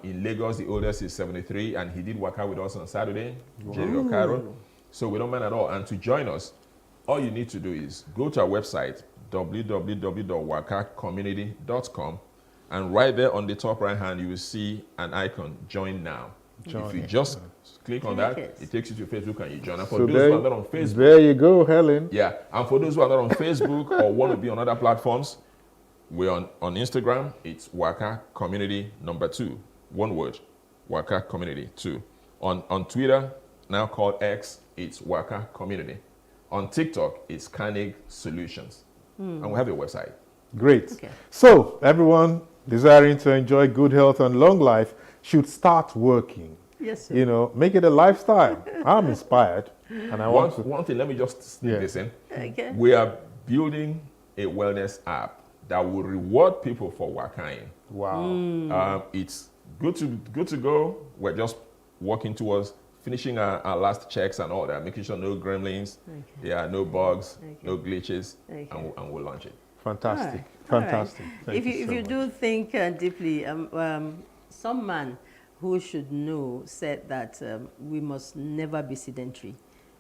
In Lagos, the oldest is 73, and he did Waka with us on Saturday, Jerry Okaro. So we don't mind at all. And to join us, all you need to do is go to our website, www.wakacommunity.com, and right there on the top right hand, you will see an icon, Join Now. If you just click on that, it takes you to Facebook and you join. And for those who are not on Facebook, there you go, Helen. Yeah, and for those who are not on Facebook or want to be on other platforms, we're on Instagram. It's Waka Community 2, one word, Waka Community 2. On Twitter, now called X, it's Waka Community. On TikTok, it's Carnegie Solutions. And we have a website. Great. Okay. So everyone desiring to enjoy good health and long life should start working. Yes, sir. You know, make it a lifestyle. I'm inspired. And I want to... One thing, let me just sneak this in. Okay. We are building a wellness app that will reward people for Wakaing. Wow. It's good to go. We're just working towards finishing our last checks and all that, making sure no gremlins, no bugs, no glitches, and we'll launch it. Fantastic. Fantastic. Right. If you do think deeply, some man who should know said that we must never be sedentary.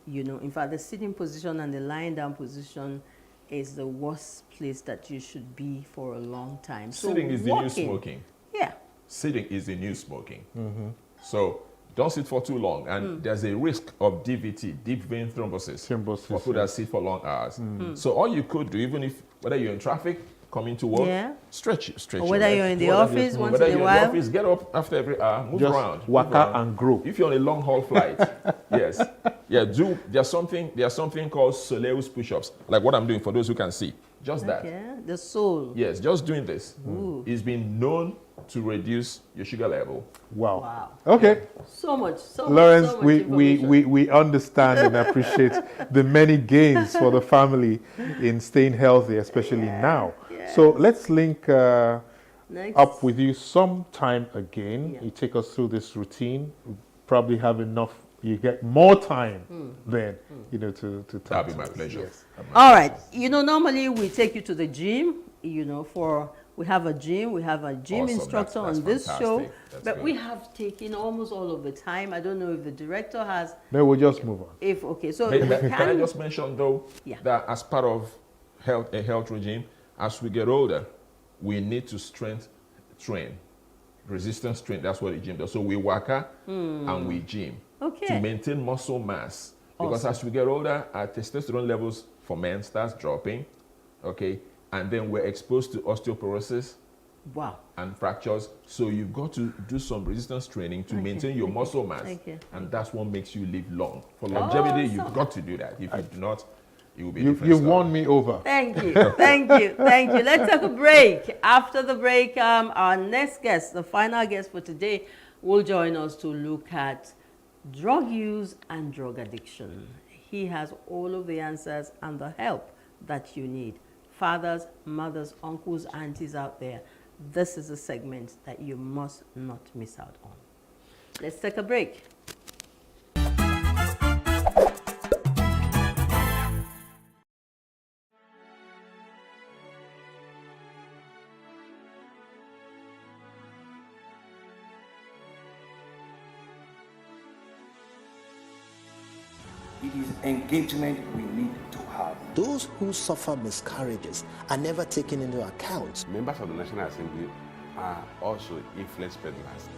You know, in fact, the sitting position and the lying down position is the worst place that you should be for a long time. Sitting is the new smoking. Yeah. Sitting is the new smoking. So don't sit for too long, and there's a risk of DVT, deep vein thrombosis, for people that sit for long hours. So all you could do, even if, whether you're in traffic, coming to work, stretch or whether you're in the office once in a while. Whether you're in the office, get up after every hour, move around. Waka and grow. If you're on a long haul flight, yes. Yeah, there's something called Soleus push-ups, like what I'm doing for those who can see. Just that. Yeah, the soul. Yes, just doing this. It's been known to reduce your sugar level. Wow. Okay. So much. Lawrence, so much we understand and appreciate the many gains for the family in staying healthy, especially now. So let's link up with you sometime again. You take us through this routine. We probably have enough. You get more time then, to talk. That'll be my pleasure. Yes. All right. Normally we take you to the gym, we have a gym Awesome. instructor That's on this fantastic. show. That's but good. we have taken almost all of the time. I don't know if the director has. Then we'll just move on. So can I just mention though that as part of a health regime, as we get older, we need to strength train, resistance train. That's what the gym does. So we waka and we gym to maintain muscle mass. Because as we get older, our testosterone levels for men starts dropping, and then we're exposed to osteoporosis and fractures. So you've got to do some resistance training to maintain your muscle mass. And that's what makes you live long. For longevity, you've got to do that. If you do not, it will be different. You've won me over. Thank you. Let's take a break. After the break, our next guest, the final guest for today, will join us to look at drug use and drug addiction. He has all of the answers and the help that you need. Fathers, mothers, uncles, aunties out there, this is a segment that you must not miss out on. Let's take a break. It is engagement we need to have. Those who suffer miscarriages are never taken into account. Members of the National Assembly are also influence peddlers.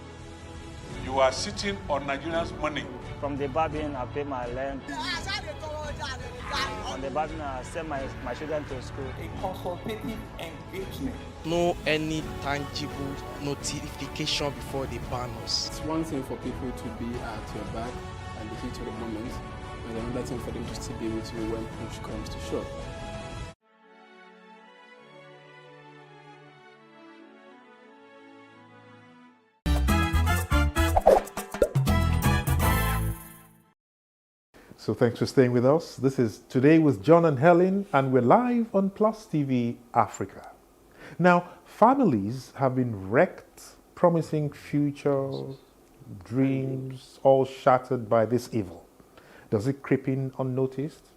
You are sitting on Nigerians' money. From the Babin, I pay my rent. On the Babin, I send my children to school. A consultative engagement. No any tangible notification before they ban us. It's one thing for people to be at your back and the heat of the moment, and another thing for them to still be with you when push comes to shove. So thanks for staying with us. This is Today with John and Helen, and we're live on Plus TV Africa. Now, families have been wrecked, promising future dreams, all shattered by this evil. Does it creep in unnoticed?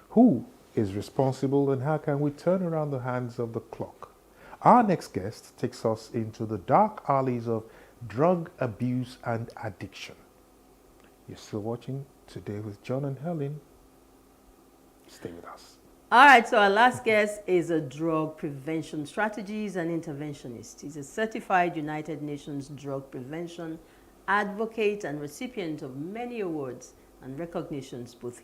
Who is responsible, and how can we turn around the hands of the clock? Our next guest takes us into the dark alleys of drug abuse and addiction. You're still watching Today with John and Helen. Stay with us. All right, so our last guest is a drug prevention strategist and interventionist. He's a certified United Nations drug prevention advocate and recipient of many awards and recognitions both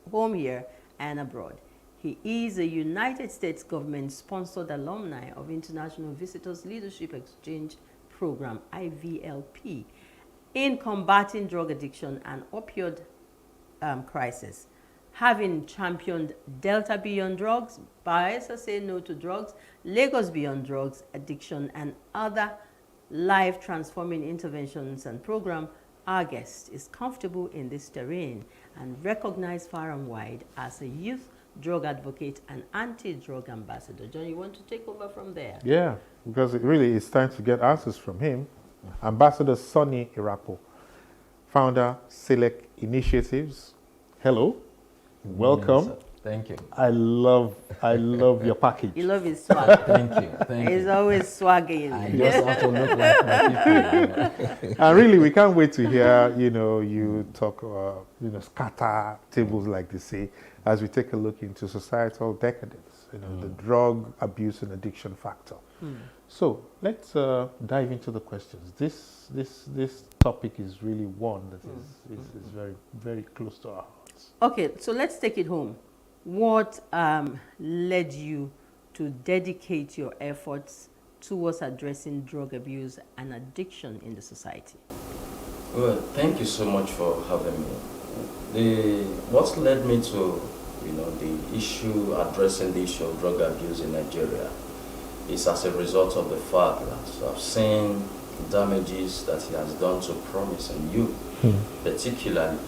home here and abroad. He is a United States government-sponsored alumni of International Visitors Leadership Exchange Program, IVLP, in combating drug addiction and opioid crisis. Having championed Delta Beyond Drugs, Bayelsa Say No to Drugs, Lagos Beyond Drugs Addiction, and other life-transforming interventions and programs, our guest is comfortable in this terrain and recognized far and wide as a youth drug advocate and anti-drug ambassador. John, you want to take over from there? Yeah, because it really is time to get answers from him. Ambassador Sonny Irapo, founder, Select Initiatives. Hello, welcome. Yes, thank you. I love your package. You love his swag. Thank you. He's always swagging. I just want to look like my people. And really, we can't wait to hear, you talk, scatter tables like they say, as we take a look into societal decadence, the drug abuse and addiction factor. So let's dive into the questions. This topic is really one that is very, very close to our hearts. Okay, so let's take it home. What led you to dedicate your efforts towards addressing drug abuse and addiction in the society? Well, thank you so much for having me. What led me to, the issue, addressing the issue of drug abuse in Nigeria is as a result of the fact that I've seen damages that he has done to promising youth, particularly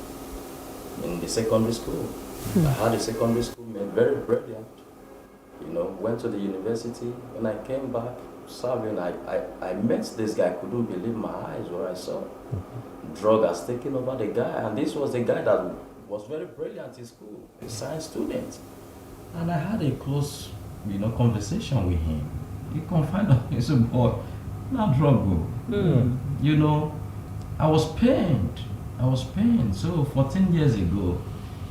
in the secondary school. I had a secondary school mate, very brilliant, went to the university. When I came back serving, I met this guy, couldn't believe my eyes what I saw. Drug has taken over the guy, and this was the guy that was very brilliant in school, a science student. And I had a close, conversation with him. He confided on me, he said, boy, not drug go. I was pained. So 14 years ago,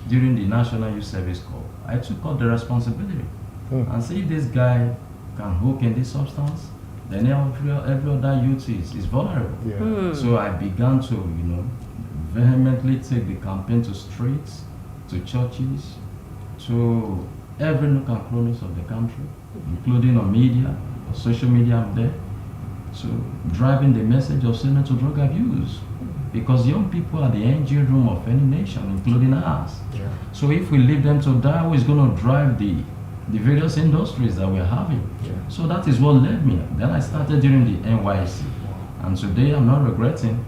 during the National Youth Service Corps, I took up the responsibility and see if this guy can hook in this substance, then every other youth is vulnerable. Yeah. So I began to, vehemently take the campaign to streets, to churches, to every nook and crannies of the country, including on media, social media. I'm there. So driving the message of saying no to drug abuse, because young people are the engine room of any nation, including ours. Yeah. So if we leave them to die, who is going to drive the various industries that we're having? Yeah. So that is what led me. Then I started during the NYSC, and today I'm not regretting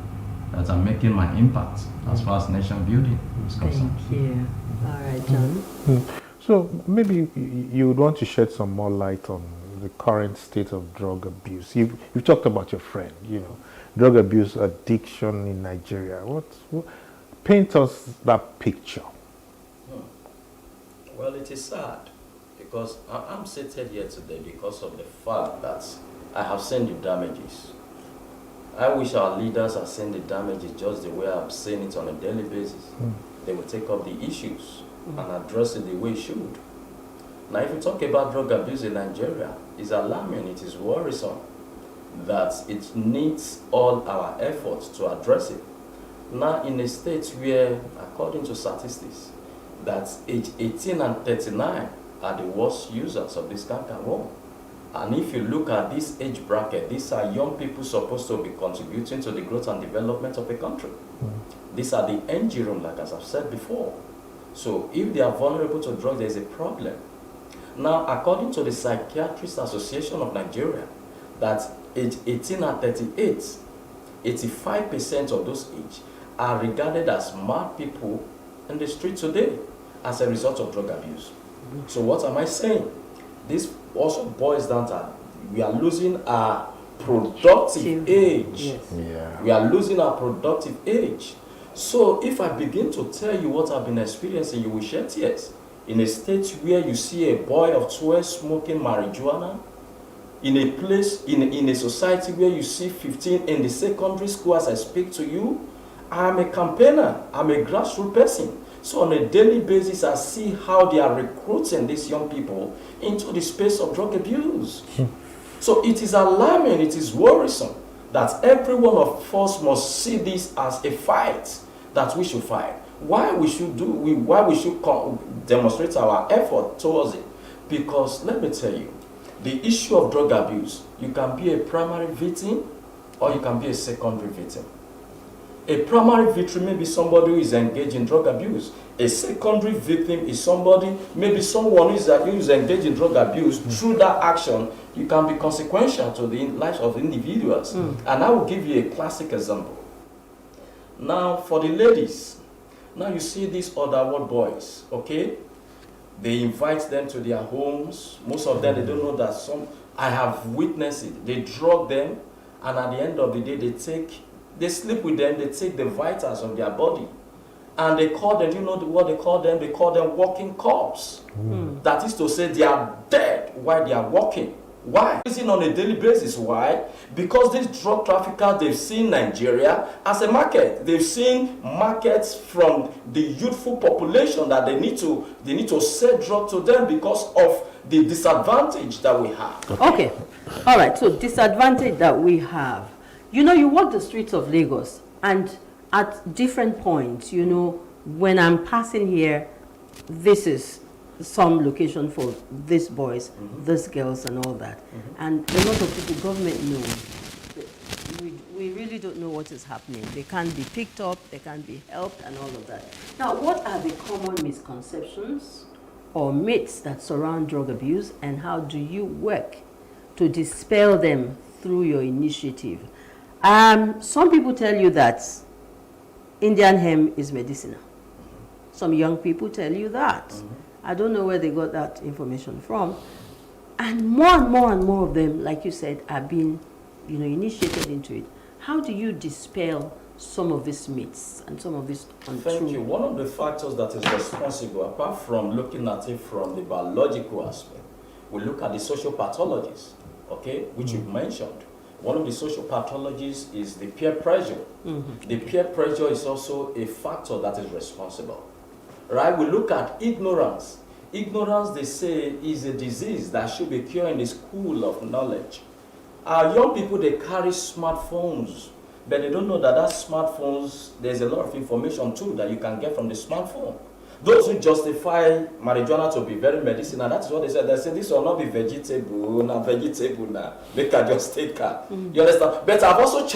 that I'm making my impact as far as nation building is concerned. Thank you. All right, John. So maybe you would want to shed some more light on the current state of drug abuse. You've talked about your friend, drug abuse, addiction in Nigeria. What paint us that picture? Well, it is sad because I'm seated here today because of the fact that I have seen the damages. I wish our leaders had seen the damages just the way I'm seeing it on a daily basis. They will take up the issues and address it the way it should. Now, if you talk about drug abuse in Nigeria, it's alarming, it is worrisome that it needs all our efforts to address it. Now, in a state where, according to statistics, that age 18 and 39 are the worst users of this canker. And if you look at this age bracket, these are young people supposed to be contributing to the growth and development of a country. These are the engine room, like as I've said before. So if they are vulnerable to drugs, there's a problem. Now, according to the Psychiatrists Association of Nigeria, that age 18 and 38, 85% of those age are regarded as mad people in the street today as a result of drug abuse. So what am I saying? This also boils down to we are losing our productive age. Yes. Yeah. We are losing our productive age. So if I begin to tell you what I've been experiencing, you will shed tears. In a state where you see a boy of 12 smoking marijuana, in a place, in a society where you see 15 in the secondary school as I speak to you, I'm a campaigner, I'm a grassroots person. So on a daily basis, I see how they are recruiting these young people into the space of drug abuse. So it is alarming, it is worrisome that every one of us must see this as a fight that we should fight. Why we should demonstrate our effort towards it? Because let me tell you, the issue of drug abuse, you can be a primary victim or you can be a secondary victim. A primary victim may be somebody who is engaged in drug abuse. A secondary victim is somebody, maybe someone who is engaged in drug abuse. Through that action, you can be consequential to the lives of individuals. And I will give you a classic example. Now, for the ladies, now you see these other boys, okay? They invite them to their homes. Most of them, they don't know that I have witnessed it. They drug them, and at the end of the day, they sleep with them, they take the vitals of their body. And they call them, you know what they call them? They call them walking corpse. That is to say they are dead while they are walking. Why? Using on a daily basis. Why? Because these drug traffickers, they've seen Nigeria as a market. They've seen markets from the youthful population that they need to sell drugs to them because of the disadvantage that we have. Okay. All right, so disadvantage that we have. You know, you walk the streets of Lagos, and at different points, you know, when I'm passing here, this is some location for these boys, these girls, and all that. And a lot of people, government knows. We really don't know what is happening. They can't be picked up, they can't be helped, and all of that. Now, what are the common misconceptions or myths that surround drug abuse, and how do you work to dispel them through your initiative? Some people tell you that Indian hemp is medicinal. Some young people tell you that. I don't know where they got that information from. And more of them, like you said, are being, you know, initiated into it. How do you dispel some of these myths and some of these untrue? Thank you. One of the factors that is responsible, apart from looking at it from the biological aspect, we look at the social pathologies, okay, which you've mentioned. One of the social pathologies is the peer pressure. The peer pressure is also a factor that is responsible. Right? We look at ignorance. Ignorance, they say, is a disease that should be cured in the school of knowledge. Our young people, they carry smartphones, but they don't know that smartphones, there's a lot of information too that you can get from the smartphone. Those who justify marijuana to be very medicinal, that's what they said. They say this will not be vegetable, not vegetable now. They can just take her. You understand? But I've also